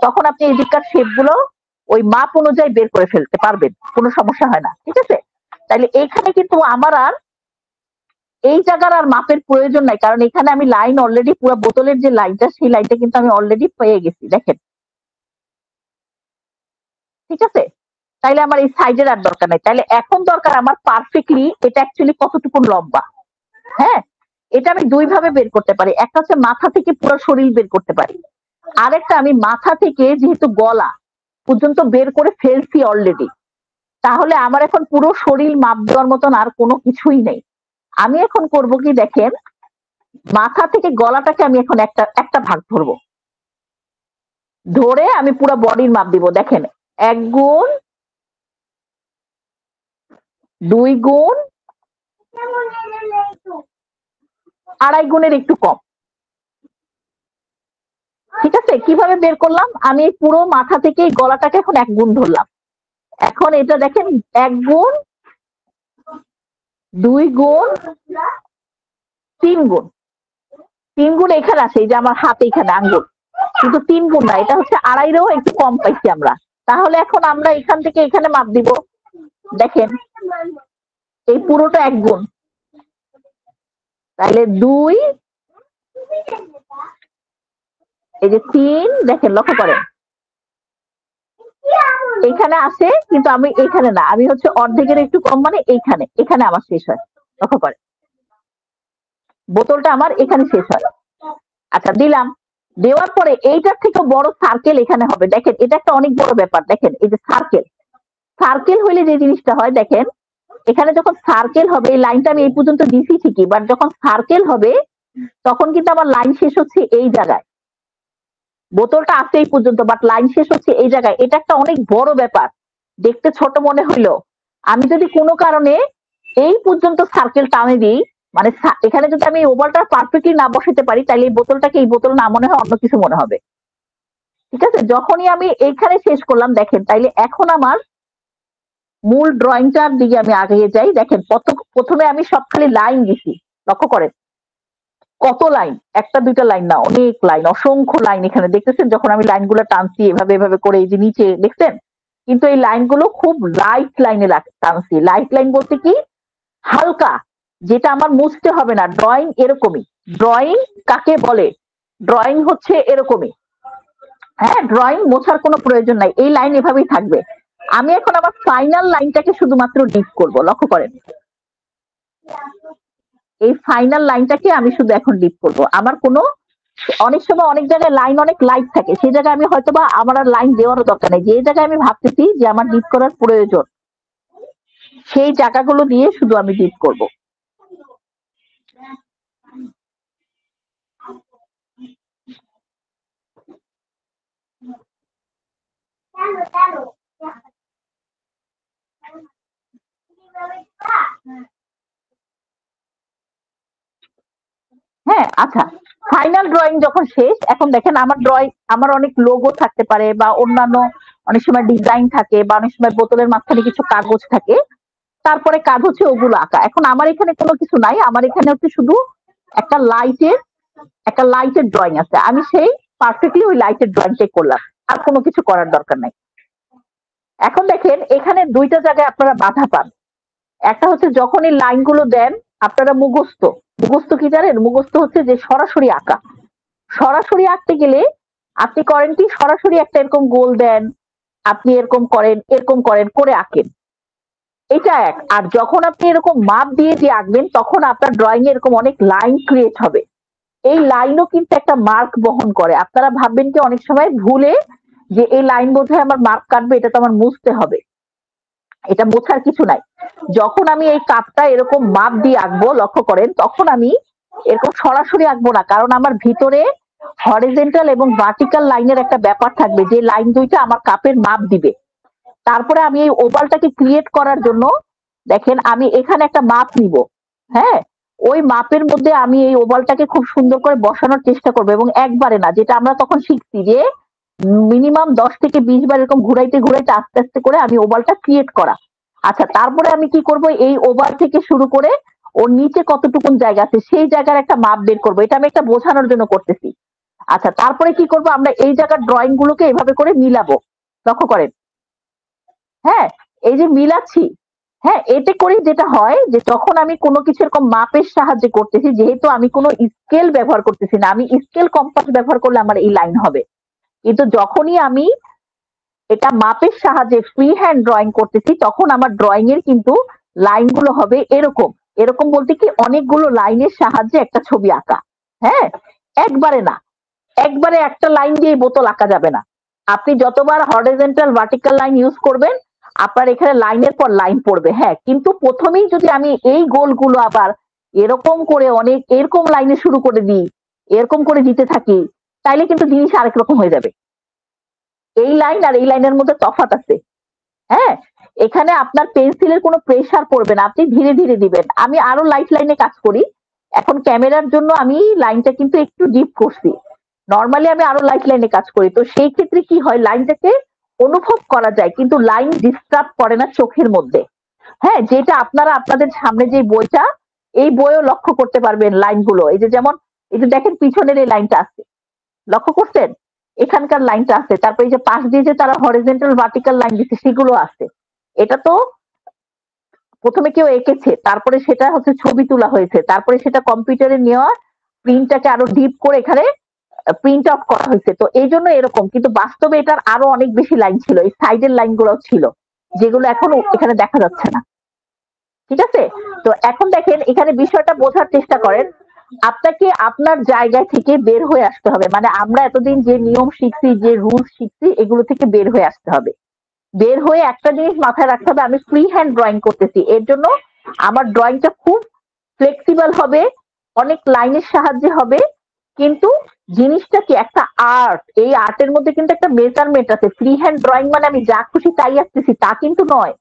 Speaker 1: তখন আপনি এই দিককার শেপ গুলো ওই মাপ অনুযায়ী বের করে ফেলতে পারবেন, কোনো সমস্যা হয় না। ঠিক আছে, তাইলে এইখানে কিন্তু আমার আর এই জায়গার আর মাপের প্রয়োজন নাই, কারণ এখানে আমি লাইন অলরেডি, পুরো বোতলের যে লাইনটা, সেই লাইনটা কিন্তু আমি অলরেডি পেয়ে গেছি। দেখেন, ঠিক আছে, তাইলে আমার এই সাইডের আর দরকার নাই। তাইলে এখন দরকার আমার পারফেক্টলি এটা অ্যাকচুয়ালি কতটুকু লম্বা। হ্যাঁ, এটা আমি 2 ভাবে বের করতে পারি, একটা হচ্ছে মাথা থেকে পুরো শরীর বের করতে পারি, আরেকটা আমি মাথা থেকে যেহেতু গলা পর্যন্ত বের করে ফেলছি অলরেডি, তাহলে আমার এখন পুরো শরীর মাপ দেওয়ার মতন আর কোনো কিছুই নেই। আমি এখন করব কি দেখেন, মাথা থেকে গলাটাকে আমি এখন একটা একটা ভাগ ধরবো, ধরে আমি পুরো বডির মাপ দিব। দেখেন 1 গুণ, 2 গুণ, 2.5 গুণের একটু কম। ঠিক আছে, কিভাবে বের করলাম? আমি পুরো মাথা থেকে গলাটাকে এখন 1 গুণ ধরলাম। এখন এটা দেখেন 1 গুণ, 2 গুণ, 3 গুণ। 3 গুণ এখানে আছে, এই যে আমার হাতে এখানে আঙ্গুল, কিন্তু 3 গুণ না, এটা হচ্ছে 2.5-এরও একটু কম পাইছি আমরা। তাহলে এখন আমরা এখান থেকে এখানে মাপ দিব। দেখেন এই পুরোটা 1 গুণ, তাহলে 2, এই যে 3, দেখেন লক্ষ্য করেন এখানে আছে, কিন্তু আমি এখানে না, আমি হচ্ছে অর্ধেকের একটু কম, মানে এইখানে, এখানে আমার শেষ হয়। লক্ষ্য করেন বোতলটা আমার এখানে শেষ হয়। আচ্ছা দিলাম, দেওয়ার পরে এইটার থেকে বড় সার্কেল এখানে হবে। দেখেন এটা একটা অনেক বড় ব্যাপার। দেখেন এই যে সার্কেল, সার্কেল হইলে যে জিনিসটা হয়, দেখেন এখানে যখন সার্কেল হবে, এই লাইনটা আমি এই পর্যন্ত দিছি ঠিকই, বাট যখন সার্কেল হবে তখন কিন্তু আমার লাইন শেষ হচ্ছে এই জায়গায়। বোতলটা আছে এই পর্যন্ত, বাট লাইন শেষ হচ্ছে এই জায়গায়। এটা একটা অনেক বড় ব্যাপার, দেখতে ছোট মনে হইলো। আমি যদি কোনো কারণে এই পর্যন্ত সার্কেল টানে দিই, মানে এখানে যদি আমি ওভালটা পারফেক্টলি না বসাতে পারি, তাহলে এই বোতলটাকে এই বোতল না মনে হয়, অন্য কিছু মনে হবে। ঠিক আছে, যখনই আমি এইখানে শেষ করলাম, দেখেন তাইলে এখন আমার মূল ড্রয়িংটার দিকে আমি আগিয়ে যাই। দেখেন প্রথমে আমি সব খালি লাইন দিছি, লক্ষ্য করেন কত লাইন, একটা দুইটা লাইন না, অনেক লাইন, অসংখ্য লাইন এখানে দেখতেছেন। যখন আমি লাইনগুলো টানছি এভাবে এভাবে করে, এই যে নিচে দেখছেন, কিন্তু এই লাইনগুলো খুব লাইট লাইনে টানছি। লাইট লাইন বলতে কি, হালকা, যেটা আমার মুছতে হবে না। ড্রয়িং এরকমই। ড্রয়িং কাকে বলে? ড্রয়িং হচ্ছে এরকমই। হ্যাঁ, ড্রয়িং মোছার কোনো প্রয়োজন নাই, এই লাইন এভাবেই থাকবে। আমি এখন আমার ফাইনাল লাইনটাকে শুধুমাত্র ডিপ করব। লক্ষ্য করেন এই ফাইনাল লাইনটাকে আমি শুধু এখন ডিপ করব। আমার কোনো, অনেক সময় অনেক জায়গায় লাইন অনেক লাইট থাকে, সেই জায়গায় আমি হয়তো বা আমার আর লাইন দেওয়ারও দরকার নেই। যে জায়গায় আমি ভাবতেছি যে আমার ডিপ করার প্রয়োজন, সেই জায়গাগুলো দিয়ে শুধু আমি ডিপ করব। হ্যাঁ আচ্ছা, ফাইনাল ড্রয়িং যখন শেষ, এখন দেখেন আমার ড্রয়িং, আমার অনেক লোগো থাকতে পারে বা অন্যান্য অনেক সময় ডিজাইন থাকে, বা অনেক সময় বোতলের মাঝখানে কিছু কাগজ থাকে, তারপরে কাজ হচ্ছে ওগুলো আঁকা। এখন আমার এখানে কোনো কিছু নাই, আমার এখানে হচ্ছে শুধু একটা লাইটের, একটা লাইটের ড্রয়িং আছে। আমি সেই পারফেক্টলি ওই লাইটের ড্রয়িংটাই করলাম, আর কোনো কিছু করার দরকার নাই। এখন দেখেন এখানে দুইটা জায়গায় আপনারা বাধা পান। একটা হচ্ছে যখন এই লাইনগুলো দেন আপনারা মুখস্থ, মুখস্থ কি জানেন? মুখস্থ হচ্ছে যে সরাসরি আঁকা। সরাসরি আঁকতে গেলে আপনি করেন কি, সরাসরি একটা এরকম গোল দেন, আপনি এরকম করেন, এরকম করেন, করে আঁকেন, এটা এক। আর যখন আপনি এরকম মাপ দিয়ে দিয়ে আঁকবেন, তখন আপনার ড্রয়িং এ এরকম অনেক লাইন ক্রিয়েট হবে। এই লাইনও কিন্তু একটা মার্ক বহন করে। আপনারা ভাববেন কি অনেক সময় ভুলে, যে এই লাইন বোধহয় আমার মার্ক কাটবে, এটা তো আমার মুছতে হবে। এটা বোঝার কিছু নাই। যখন আমি এই কাপটা এরকম মাপ দিয়ে আঁকবো, লক্ষ্য করেন, তখন আমি এরকম সরাসরি আঁকবো না, কারণ আমার ভিতরে হরিজন্টাল এবং ভার্টিক্যাল লাইনের একটা ব্যাপার থাকবে, যে লাইন দুইটা আমার কাপের মাপ দিবে। তারপরে আমি এই ওভালটাকে ক্রিয়েট করার জন্য, দেখেন আমি এখানে একটা মাপ নিব। হ্যাঁ, ওই মাপের মধ্যে আমি এই ওভালটাকে খুব সুন্দর করে বসানোর চেষ্টা করবো, এবং একবারে না, যেটা আমরা তখন শিখছি যে মিনিমাম 10 থেকে 20 বার এরকম ঘুরাইতে ঘুরাইতে আস্তে আস্তে করে আমি ওভালটা ক্রিয়েট করা। আচ্ছা, তারপরে আমি কি করব, এই ওভাল থেকে শুরু করে ওর নিচে কতটুকুন জায়গা আছে সেই জায়গার একটা মাপ বের করবো। এটা আমি একটা বোঝানোর জন্য করতেছি। আচ্ছা, তারপরে কি করব, আমরা এই জায়গার ড্রয়িং গুলোকে এভাবে করে মিলাবো। লক্ষ্য করেন, হ্যাঁ এই যে মিলাচ্ছি, হ্যাঁ এতে করে যেটা হয়, যে যখন আমি কোনো কিছু এরকম মাপের সাহায্যে করতেছি, যেহেতু আমি কোনো স্কেল ব্যবহার করতেছি না, আমি স্কেল কম্পাস ব্যবহার করলে আমার এই লাইন হবে। কিন্তু যখনই আমি এটা মাপের সাহায্যে ফ্রি হ্যান্ড ড্রয়িং করতেছি, তখন আমার ড্রয়িং এর কিন্তু লাইনগুলো হবে এরকম। এরকম বলতে কি, অনেকগুলো লাইনের সাহায্যে একটা ছবি আঁকা। হ্যাঁ, একবারে না, একবারে একটা লাইন দিয়ে বোতল আঁকা যাবে না। আপনি যতবার হরিজন্টাল ভার্টিক্যাল লাইন ইউজ করবেন, আপনার এখানে লাইনের পর লাইন পড়বে। হ্যাঁ, কিন্তু প্রথমেই যদি আমি এই গোলগুলো আবার এরকম করে অনেক এরকম লাইনে শুরু করে দিই, এরকম করে দিতে থাকি, তাইলে কিন্তু জিনিস আরেক রকম হয়ে যাবে। এই লাইন আর এই লাইনের মধ্যে তফাৎ আছে। হ্যাঁ, এখানে আপনার পেন্সিলের কোনো প্রেসার পড়বে না, আপনি ধীরে ধীরে দিবেন। আমি আরো লাইট লাইনে কাজ করি, এখন ক্যামেরার জন্য আমি লাইনটা কিন্তু একটু ডিপ করছি। নর্মালি আমি আরো লাইট লাইনে কাজ করি, তো সেই ক্ষেত্রে কি হয়, লাইনটাকে অনুভব করা যায় কিন্তু লাইন ডিস্টার্ব করে না চোখের মধ্যে। হ্যাঁ, যেটা আপনারা আপনাদের সামনে যে বইটা, এই বইও লক্ষ্য করতে পারবেন লাইনগুলো। এই যে যেমন এই যে দেখেন পিছনের এই লাইনটা আছে, লক্ষ্য করছেন? এখানকার লাইনটা আছে, তারপর এই যে পাশ দিয়ে যে তারা হরিজন্টাল ভার্টিক্যাল লাইন দিচ্ছে সেগুলো আছে। এটা তো প্রথমে কেউ এঁকেছে, তারপরে সেটা হচ্ছে ছবি তোলা হয়েছে, তারপরে সেটা কম্পিউটারে নেওয়া, প্রিন্টটাকে আরো ডিপ করে এখানে প্রিন্ট আউট করা হয়েছে। তো এই জন্য এরকম, কিন্তু বাস্তবে এটার আরো অনেক বেশি লাইন ছিল, এই সাইডের লাইনগুলোও ছিল, যেগুলো এখন এখানে দেখা যাচ্ছে না। ঠিক আছে? তো এখন দেখেন এখানে বিষয়টা বোঝার চেষ্টা করেন। আপনাকে আপনার জায়গা থেকে বের হয়ে আসতে হবে, মানে আমরা এতদিন যে নিয়ম শিখছি, যে রুলস শিখছি, এগুলো থেকে বের হয়ে আসতে হবে। বের হয়ে একটা জিনিস মাথায় রাখতে হবে, আমি ফ্রি হ্যান্ড ড্রয়িং করতেছি, এর জন্য আমার ড্রয়িংটা খুব ফ্লেক্সিবল হবে, অনেক লাইনের সাহায্যে হবে, কিন্তু জিনিসটা কি একটা আর্ট, এই আর্টের মধ্যে কিন্তু একটা মেজারমেন্ট আছে। ফ্রি হ্যান্ড ড্রয়িং মানে আমি যা খুশি তাই আঁকতেছি তা কিন্তু নয়,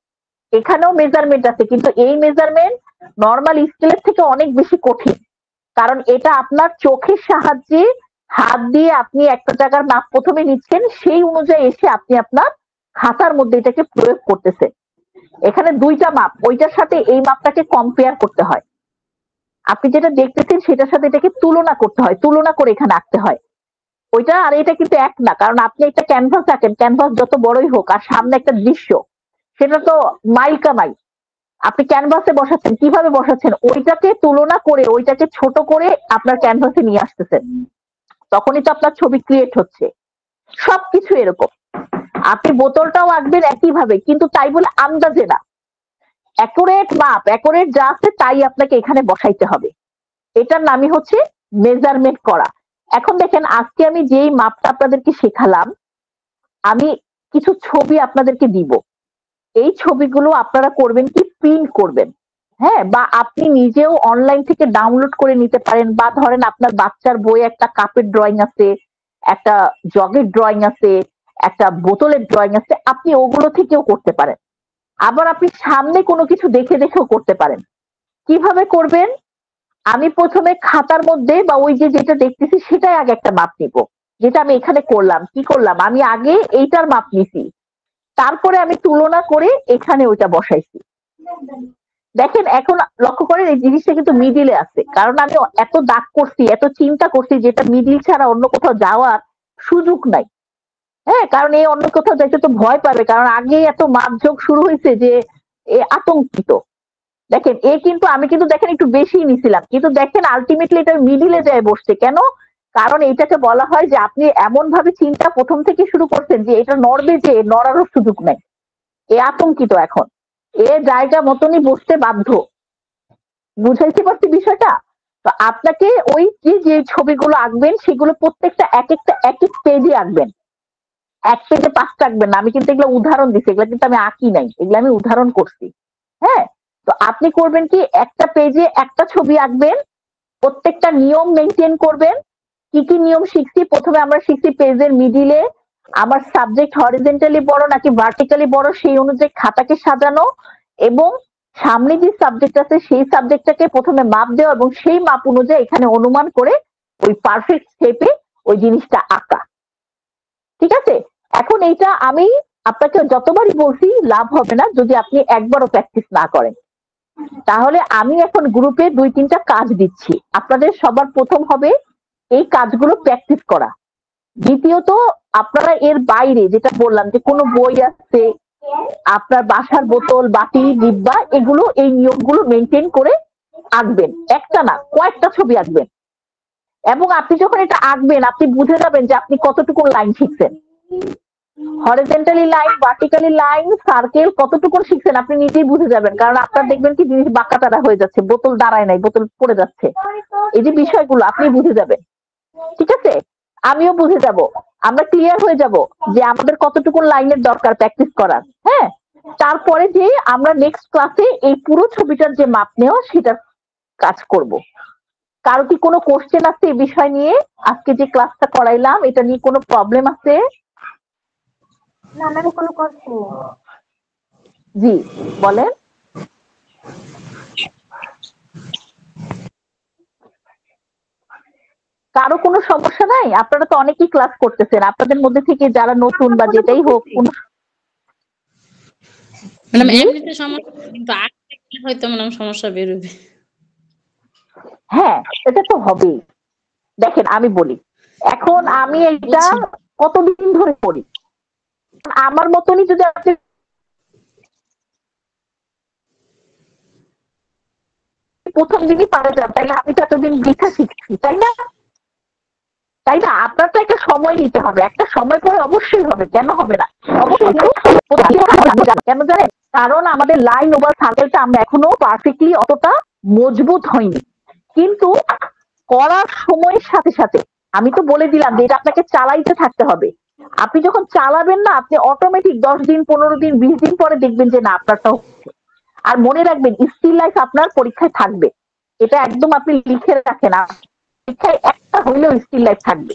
Speaker 1: এখানেও মেজারমেন্ট আছে, কিন্তু এই মেজারমেন্ট নর্মাল স্কেলের থেকে অনেক বেশি কঠিন। কারণ এটা আপনার চোখের সাহায্যে হাত দিয়ে আপনি একটা জায়গার মাপ প্রথমে নিচ্ছেন, সেই অনুযায়ী এসে আপনি আপনার খাতার মধ্যে এটাকে প্রয়োগ করতেছেন। এখানে দুইটা মাপ, ওইটার সাথে এই মাপটাকে কম্পেয়ার করতে হয়। আপনি যেটা দেখতেছেন সেটার সাথে এটাকে তুলনা করতে হয়, তুলনা করে এখানে আঁকতে হয়। ওইটা আর এটা কিন্তু এক না, কারণ আপনি একটা ক্যানভাস আঁকেন, ক্যানভাস যত বড়ই হোক আর সামনে একটা দৃশ্য, সেটা তো মাইল কামাই। আপনি ক্যানভাসে বসাচ্ছেন, কিভাবে বসাচ্ছেন, ওইটাকে তুলনা করে ওইটাকে ছোট করে আপনার ক্যানভাসে নিয়ে আসতেছেন, তখনই তো আপনার ছবি ক্রিয়েট হচ্ছে। সবকিছু এরকম, আপনি বোতলটাও আঁকবেন একইভাবে, কিন্তু তাই বলে আন্দাজে না, অ্যাকুরেট মাপ, অ্যাকুরেট যা আছে তাই আপনাকে এখানে বসাইতে হবে। এটার নামই হচ্ছে মেজারমেন্ট করা। এখন দেখেন আজকে আমি যেই মাপটা আপনাদেরকে শেখালাম, আমি কিছু ছবি আপনাদেরকে দিব, এই ছবিগুলো আপনারা করবেন কি, প্রিন্ট করবেন। হ্যাঁ, বা আপনি নিজেও অনলাইন থেকে ডাউনলোড করে নিতে পারেন, বা ধরেন আপনার বাচ্চার বইয়ে একটা কাপের ড্রয়িং আছে, একটা জগের ড্রয়িং আছে, একটা বোতলের ড্রয়িং আছে, আপনি ওগুলো থেকেও করতে পারেন। আবার আপনি সামনে কোনো কিছু দেখে দেখেও করতে পারেন। কিভাবে করবেন? আমি প্রথমে খাতার মধ্যে বা ওই যে যেটা দেখতেছি সেটাই আগে একটা মাপ নিব, যেটা আমি এখানে করলাম। কি করলাম, আমি আগে এইটার মাপ নিছি, তারপরে আমি তুলনা করে এখানে ওইটা বসাইছি। দেখেন এখন লক্ষ্য করেন এই জিনিসটা কিন্তু মিডিলে আছে, কারণ আমি এত দাগ করছি, এত চিন্তা করছি, যেটা মিডিল ছাড়া অন্য কোথাও যাওয়ার সুযোগ নাই। হ্যাঁ, কারণ এই অন্য কোথাও যাইতে তো ভয় পাবে, কারণ আগে এত মাপঝোঁক শুরু হয়েছে যে এ আতঙ্কিত। দেখেন এ কিন্তু আমি কিন্তু দেখেন একটু বেশি নিছিলাম, কিন্তু দেখেন আলটিমেটলি এটা মিডিলে যায় বসছে কেন, কারণ এটাকে বলা হয় যে আপনি এমন ভাবে চিন্তা প্রথম থেকে শুরু করছেন যে এটা নড়বে, যে নড়ারও সুযোগ নাই, এ আতঙ্কিত এখন, এ জায়গা মতনই বসতে বাধ্য। বুঝাইতে পারছি বিষয়টা? তো আপনাকে ওই যে যে ছবিগুলো আঁকবেন সেগুলো প্রত্যেকটা এক এক পেজে আঁকবেন, এক পেজে 5টা আঁকবেন না। আমি কিন্তু এগুলো উদাহরণ দিচ্ছি, এগুলো কিন্তু আমি আঁকি নাই, এগুলো আমি উদাহরণ করছি। হ্যাঁ, তো আপনি করবেন কি, একটা পেজে একটা ছবি আঁকবেন, প্রত্যেকটা নিয়ম মেনটেন করবেন। কি কি নিয়ম শিখছি, প্রথমে আমরা শিখছি পেজের মিডিলে আমার সাবজেক্ট হরিজন্টালি বড় নাকি ভার্টিক্যালি বড়, সেই অনুযায়ী খাতাকে সাজানো, এবং সামনে যে সাবজেক্ট আছে সেই সাবজেক্টটাকে প্রথমে মাপ দেওয়া, এবং সেই মাপ অনুযায়ী এখানে অনুমান করে ওই পারফেক্ট শেপে ওই জিনিসটা আঁকা। ঠিক আছে? এখন এইটা আমি আপনাকে যতবারই বলছি লাভ হবে না যদি আপনি একবারও প্র্যাকটিস না করেন। তাহলে আমি এখন গ্রুপে 2-3টা কাজ দিচ্ছি, আপনাদের সবার প্রথম হবে এই কাজগুলো প্র্যাকটিস করা। দ্বিতীয়ত, আপনারা এর বাইরে যেটা বললাম যে কোনো বই আছে, আপনার বাসার বোতল, বাটি, ডিব্বা, এগুলো এই নিয়মগুলো মেনটেন করে আঁকবেন, একটা না কয়েকটা ছবি আঁকবেন। এবং আপনি যখন এটা আঁকবেন আপনি বুঝে যাবেন যে আপনি কতটুকু লাইন শিখছেন, horizontally line, vertically line, circle কতটুকু শিখছেন আপনি নিজেই বুঝে যাবেন, কারণ আপনার দেখবেন কি জিনিস বাঁকাতারা হয়ে যাচ্ছে, বোতল দাঁড়ায় নাই, বোতল পড়ে যাচ্ছে, এই যে বিষয়গুলো আপনি বুঝে যাবেন। ঠিক আছে, আমিও বুঝে যাব, আমরা ক্লিয়ার হয়ে যাব যে আমাদের কতটুকু লাইনের দরকার প্র্যাকটিস করার। হ্যাঁ, তারপরে যে আমরা নেক্সট ক্লাসে এই পুরো ছবিটার যে মাপ নেওয়া সেটা কাজ করব। কারো কি কোনো কোশ্চেন আছে এই বিষয় নিয়ে? আজকে যে ক্লাসটা করাইলাম এটা নিয়ে কোনো প্রবলেম আছে?
Speaker 2: না ম্যাম, কোনো কোশ্চেন নেই।
Speaker 1: জি বলেন। কারো কোনো সমস্যা নাই? আপনারা তো অনেকেই ক্লাস করতেছেন, আপনাদের মধ্যে থেকে যারা নতুন বা যেটাই হোক কোনো
Speaker 3: ম্যাডাম
Speaker 1: জি
Speaker 3: এমনিতে সমস্যা, কিন্তু আজকে হয়তো ম্যাডাম সমস্যা বেরোবে।
Speaker 1: হ্যাঁ, এটা তো হবেই। দেখেন আমি বলি, এখন আমি এটা
Speaker 3: বুঝছি।
Speaker 1: কতদিন ধরে করি, আমার মতনই যদি আপনি প্রথম দিনই পারে যান তাহলে আমি তো এতদিন বৃথা শিখছি, তাই না? তাই না? আপনার তো একটা সময় নিতে হবে, একটা সময় পরে অবশ্যই হবে, কেন হবে না? অবশ্যই কেন জানেন? কারণ আমাদের লাইন ওভার সার্কেলটা আমরা এখনো পারফেক্টলি অতটা মজবুত হয়নি, কিন্তু করার সময়ের সাথে সাথে আমি তো বলে দিলাম যে এটা আপনাকে চালাইতে থাকতে হবে। আপনি যখন চালাবেন না, আপনি অটোমেটিক 10 দিন 15 দিন 20 দিন পরে দেখবেন যে না আপনারটা হচ্ছে। আর মনে রাখবেন স্টিল লাইফ আপনার পরীক্ষায় থাকবে, এটা একদম আপনি লিখে রাখেন, পরীক্ষায় একটা হইলেও স্টিল লাইফ থাকবে।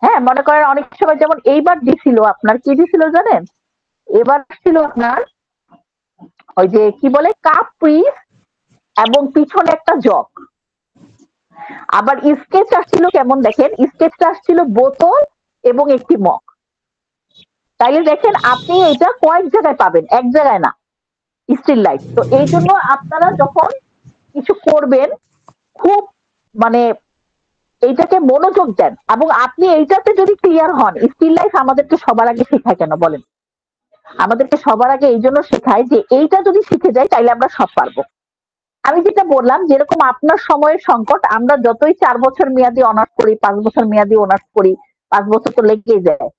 Speaker 1: হ্যাঁ, মনে করেন অনেক সময় যেমন এইবার দিছিল, আপনার কি দিছিল জানেন? এবার ছিল আপনার ওই যে কি বলে কাপ পিস এবং পিছনে একটা জগ। আবার স্কেচ আসছিল কেমন দেখেন, স্কেচটা আসছিল বোতল এবং একটি মগ। তাইলে দেখেন আপনি এটা কয়েক জায়গায় পাবেন, এক জায়গায় না, স্টিল লাইফ। তো এই জন্য আপনারা যখন কিছু করবেন খুব মানে এইটাকে মনোযোগ দেন, এবং আপনি এইটাতে যদি ক্লিয়ার হন, স্টিল লাইফ আমাদেরকে সবার আগে শেখায় কেন বলেন? আমাদেরকে সবার আগে এই জন্য শেখায় যে এইটা যদি শিখে যাই তাইলে আমরা সব পারবো। আমি যেটা বললাম, যেরকম আপনার সময়ের সংকট, আমরা যতই 4 বছর মেয়াদি অনার্স করি, 5 বছর মেয়াদি অনার্স করি, 5 বছর তো লেগেই যায়।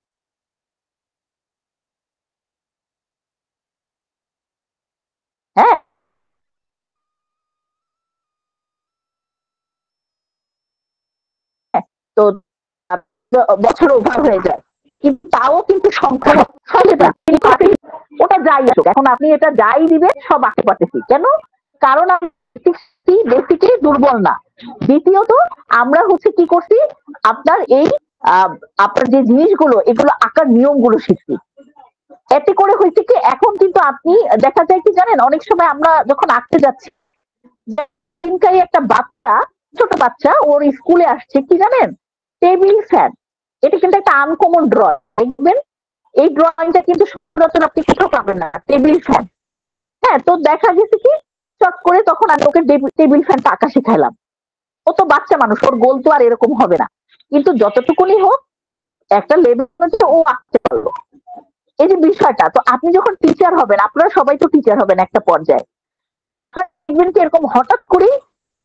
Speaker 1: হ্যাঁ, তো বছর ওভার হয়ে যায়, কিন্তু তাও কিন্তু সংখ্যা ওটা যাই আসুক, এখন আপনি এটা যাই দিবেন সব আঁকতে পারতেছি কেন? কারণ বেসিকলি দুর্বল না। দ্বিতীয়ত আমরা হচ্ছে কি করছি, আপনার এই আপনার যে জিনিসগুলো এগুলো আঁকার নিয়মগুলো শিখছি। এতে করে হয়েছে কি, এখন কিন্তু আপনি দেখা যায় কি জানেন, অনেক সময় আমরা যখন আঁকতে যাচ্ছি, একটা বাচ্চা, ছোট বাচ্চা ওর স্কুলে আসছে কি জানেন, টেবিল ফ্যান। এটা কিন্তু একটা আনকমন ড্রয়িং, দেখবেন এই ড্রয়িংটা কিন্তু সচরাচর আপনি কোথাও পাবেন না, টেবিল ফ্যান। হ্যাঁ, তো দেখা গেছে কি চট করে তখন আমি ওকে টেবিল ফ্যানটা আঁকা শিখাইলাম। ও তো বাচ্চা মানুষ, ওর গোল তো আর এরকম হবে না, কিন্তু যতটুকুনি হোক একটা লেভেল ও আঁকতে পারলো। এই যে বিষয়টা, তো আপনি যখন টিচার হবেন, আপনারা সবাই তো টিচার হবেন একটা পর্যায়ে, দেখবেন কি এরকম হঠাৎ করেই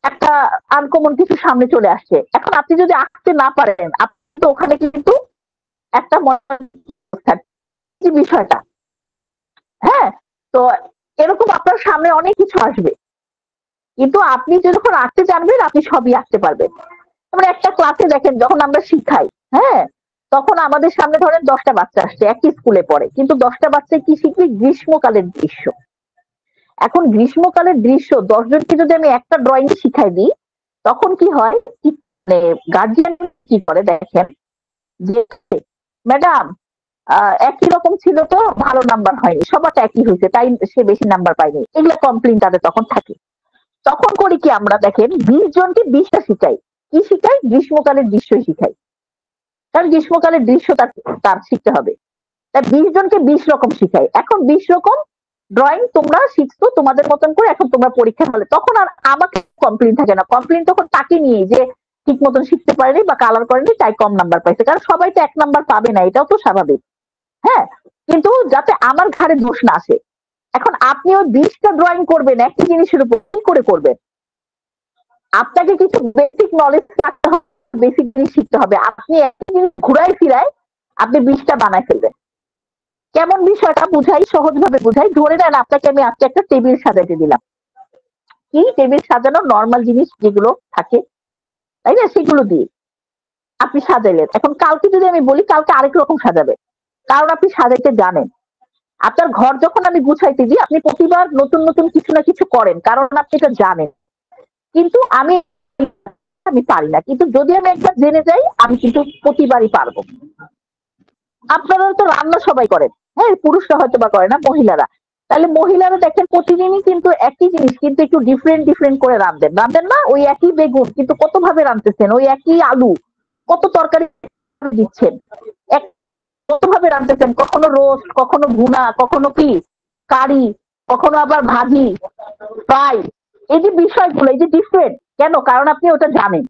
Speaker 1: একটা আনকমন কিছু সামনে চলে আসছে, এখন আপনি যদি আঁকতে না পারেন, আপনি তো ওখানে কিন্তু একটা যে বিষয়টা, হ্যাঁ, তো এরকম আপনার সামনে অনেক কিছু আসবে, কিন্তু আপনি যখন আঁকতে জানবেন আপনি সবই আঁকতে পারবেন। আমরা একটা ক্লাসে দেখেন যখন আমরা শিখাই, হ্যাঁ, তখন আমাদের সামনে ধরেন 10টা বাচ্চা আসছে, একই স্কুলে পড়ে, কিন্তু 10টা বাচ্চা কি শিখবে? গ্রীষ্মকালের দৃশ্য। এখন গ্রীষ্মকালের দৃশ্য 10 জনকে যদি আমি একটা ড্রয়িং শিখাই দিই, তখন কি হয়, মানে গার্জিয়ান কি করে দেখেন যে ম্যাডাম একই রকম ছিল তো, ভালো নাম্বার হয়নি, সবারটা একই হয়েছে তাই সে বেশি নাম্বার পায়নি, এগুলো কমপ্লেন তাদের তখন থাকে। তখন করি কি আমরা, দেখেন 20 জনকে 20টা শিখাই। কি শিখাই? গ্রীষ্মকালের দৃশ্য শিখাই, কারণ গ্রীষ্মকালের দৃশ্য তার শিখতে হবে। তাই 20 জনকে 20 রকম শিখাই। এখন 20 রকম ড্রয়িং তোমরা শিখছো তোমাদের মতন করে, এখন তোমরা পরীক্ষা হলে তখন আর আমাকে কমপ্লেন থাকে না, কমপ্লেন তখন তাকে নিয়ে যে ঠিক মতন শিখতে পারেনি বা কালার করেনি তাই কম নাম্বার পাইছে, কারণ সবাই তো 1 নাম্বার পাবে না, এটাও তো স্বাভাবিক। হ্যাঁ, কিন্তু যাতে আমার ঘাড়ে দোষ না আসে, এখন আপনিও 20টা ড্রয়িং করবেন একই জিনিসের উপর, কি করে করবেন? আপনাকে কিছু বেসিক নলেজ থাকতে হবে, বেসিক জিনিস শিখতে হবে। আপনি একই জিনিস ঘুরাই ফিরায় আপনি 20টা বানায় ফেলবেন। কেমন বিষয়টা বুঝাই, সহজ ভাবে বুঝাই। ধরে নেন আপনাকে আমি আজকে একটা টেবিল সাজাতে দিলাম, কি টেবিল সাজানো নর্মাল জিনিস যেগুলো থাকে, তাই না, সেগুলো দিয়ে আপনি সাজাইলেন। এখন কালকে যদি আমি বলি কালকে আরেক রকম সাজাবে, কারণ আপনি সাজাইতে জানেন। আপনার ঘর যখন আমি গুছাইতে দিই, আপনি প্রতিবার নতুন নতুন কিছু না কিছু করেন, কারণ আপনি এটা জানেন। কিন্তু আমি পারি না, কিন্তু যদি আমি একবার জেনে যাই আমি কিন্তু প্রতিবারই পারবো। আপনারা তো রান্না সবাই করেন, হ্যাঁ, পুরুষরা হয়তো বা করে না, মহিলারা। তাহলে মহিলারা দেখেন প্রতিদিনই কিন্তু একই জিনিস কিন্তু একটু ডিফারেন্ট ডিফারেন্ট করে রাঁধেন না? ওই একই বেগুন কিন্তু কত ভাবে রাঁধতেছেন, ওই একই আলু কত তরকারি দিচ্ছেন, এক কত ভাবে রাঁধতেছেন, কখনো রোস্ট, কখনো ভুনা, কখনো কি কারি, কখনো আবার ভাজি, ফ্রাই। এই যে বিষয়গুলো, এই যে ডিফারেন্ট কেন? কারণ আপনি ওটা জানেন।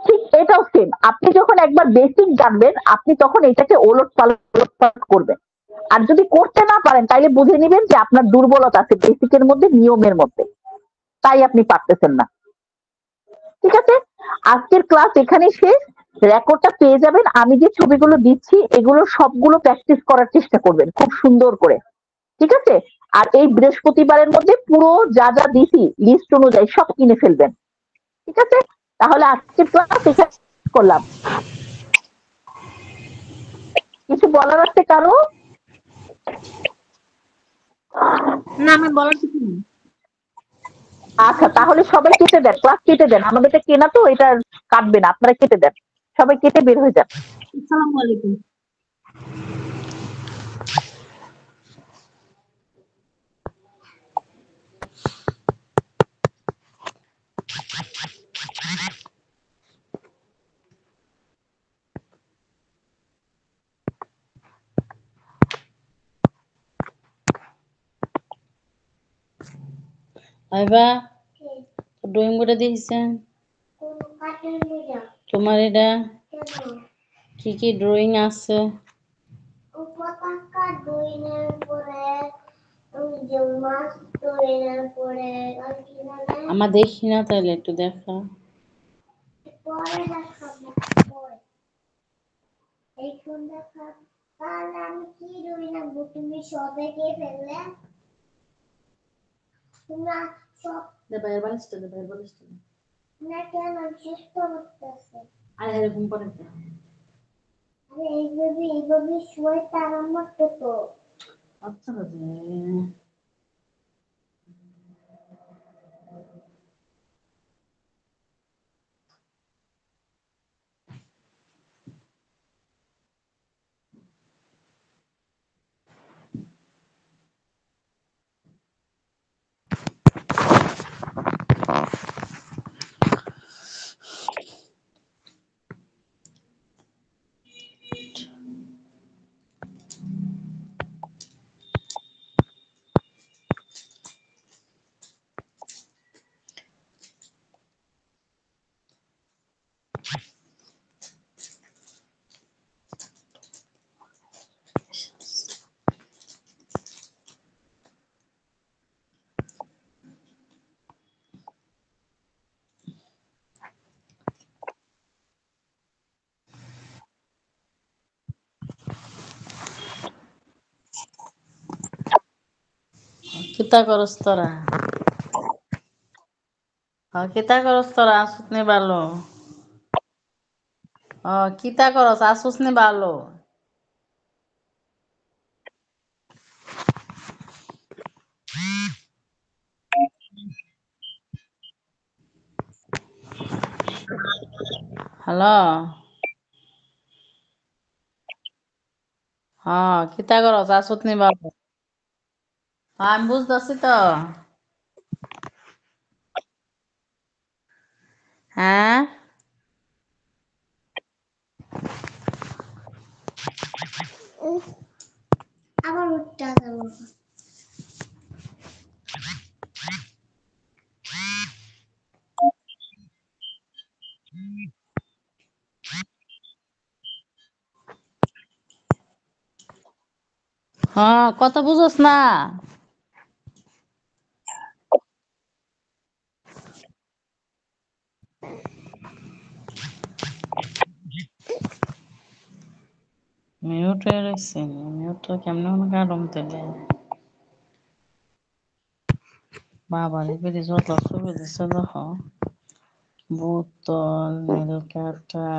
Speaker 1: ঠিক এটাও সেম, আপনি যখন একবার বেসিক জানবেন আপনি তখন এটাকে ওলট পালট করবেন। আর যদি করতে না পারেন তাইলে বুঝে নিবেন যে আপনার দুর্বলতা আছে বেসিকের মধ্যে, নিয়মের মধ্যে, তাই আপনি পারতেছেন না। ঠিক আছে, আজকের ক্লাস এখানেই শেষ। রেকর্ডটা পেয়ে যাবেন, আমি যে ছবিগুলো দিচ্ছি এগুলো সবগুলো প্র্যাকটিস করার চেষ্টা করবেন খুব সুন্দর করে। ঠিক আছে, আর এই বৃহস্পতিবারের মধ্যে পুরো যা যা দিছি লিস্ট অনুযায়ী সব কিনে ফেলবেন। ঠিক আছে, তাহলে আজকের ক্লাস এখানে করলাম। কিছু বলার আছে কারো?
Speaker 3: না, আমি বলার কিছু নেই।
Speaker 1: আচ্ছা, তাহলে সবাই কেটে দেন, ক্লাস কেটে দেন, আমাদের এটা কেনা তো, এটা কাটবে না, আপনারা কেটে দেন, সবাই কেটে বের হয়ে যান।
Speaker 3: আসসালামু আলাইকুম। আইবা ড্রয়িং বোর্ডে দিয়েছেন তোমার এটা কি কি ড্রয়িং আছে?
Speaker 2: পতাকা ড্রয়িংয়ের পরে ওই যে মাছ ড্রয়িংয়ের পরে আর কি জানে
Speaker 3: আমার দেখি না, তাহলে একটু দেখা।
Speaker 2: পরে দেখাবো পরে এখন দেখাবো। তাহলে আমি কি ড্রয়িং আঁকবো? তুমি সবে কে ফেললে? তোমরা সব
Speaker 3: বাইরের বালিশটা দে, বাইরের বালিশটা দে।
Speaker 2: না কেন চেষ্টা করতেছে?
Speaker 3: আর এরকম করে দে।
Speaker 2: আরে এইভাবে শুয়ে তার আমার তো
Speaker 3: আচ্ছা বাজে। কিতা করস তোরা? কিতা করস তোরা? আসুস নি ভালো? কিতা করস? আসুস নি ভালো? হ্যালো, কিতা করস? আসুস নি ভালো? আমি বুঝতেছি তো। হ্যাঁ,
Speaker 2: আবার উঠতে গেল।
Speaker 3: কথা বুঝোস না? মিউট হয়ে রয়েছে, মিউট কেমনে মনে কাটুম তাহলে? বাবারে বেরি যত ছবি দিছে দেখো, বোতল, নীলকাটা।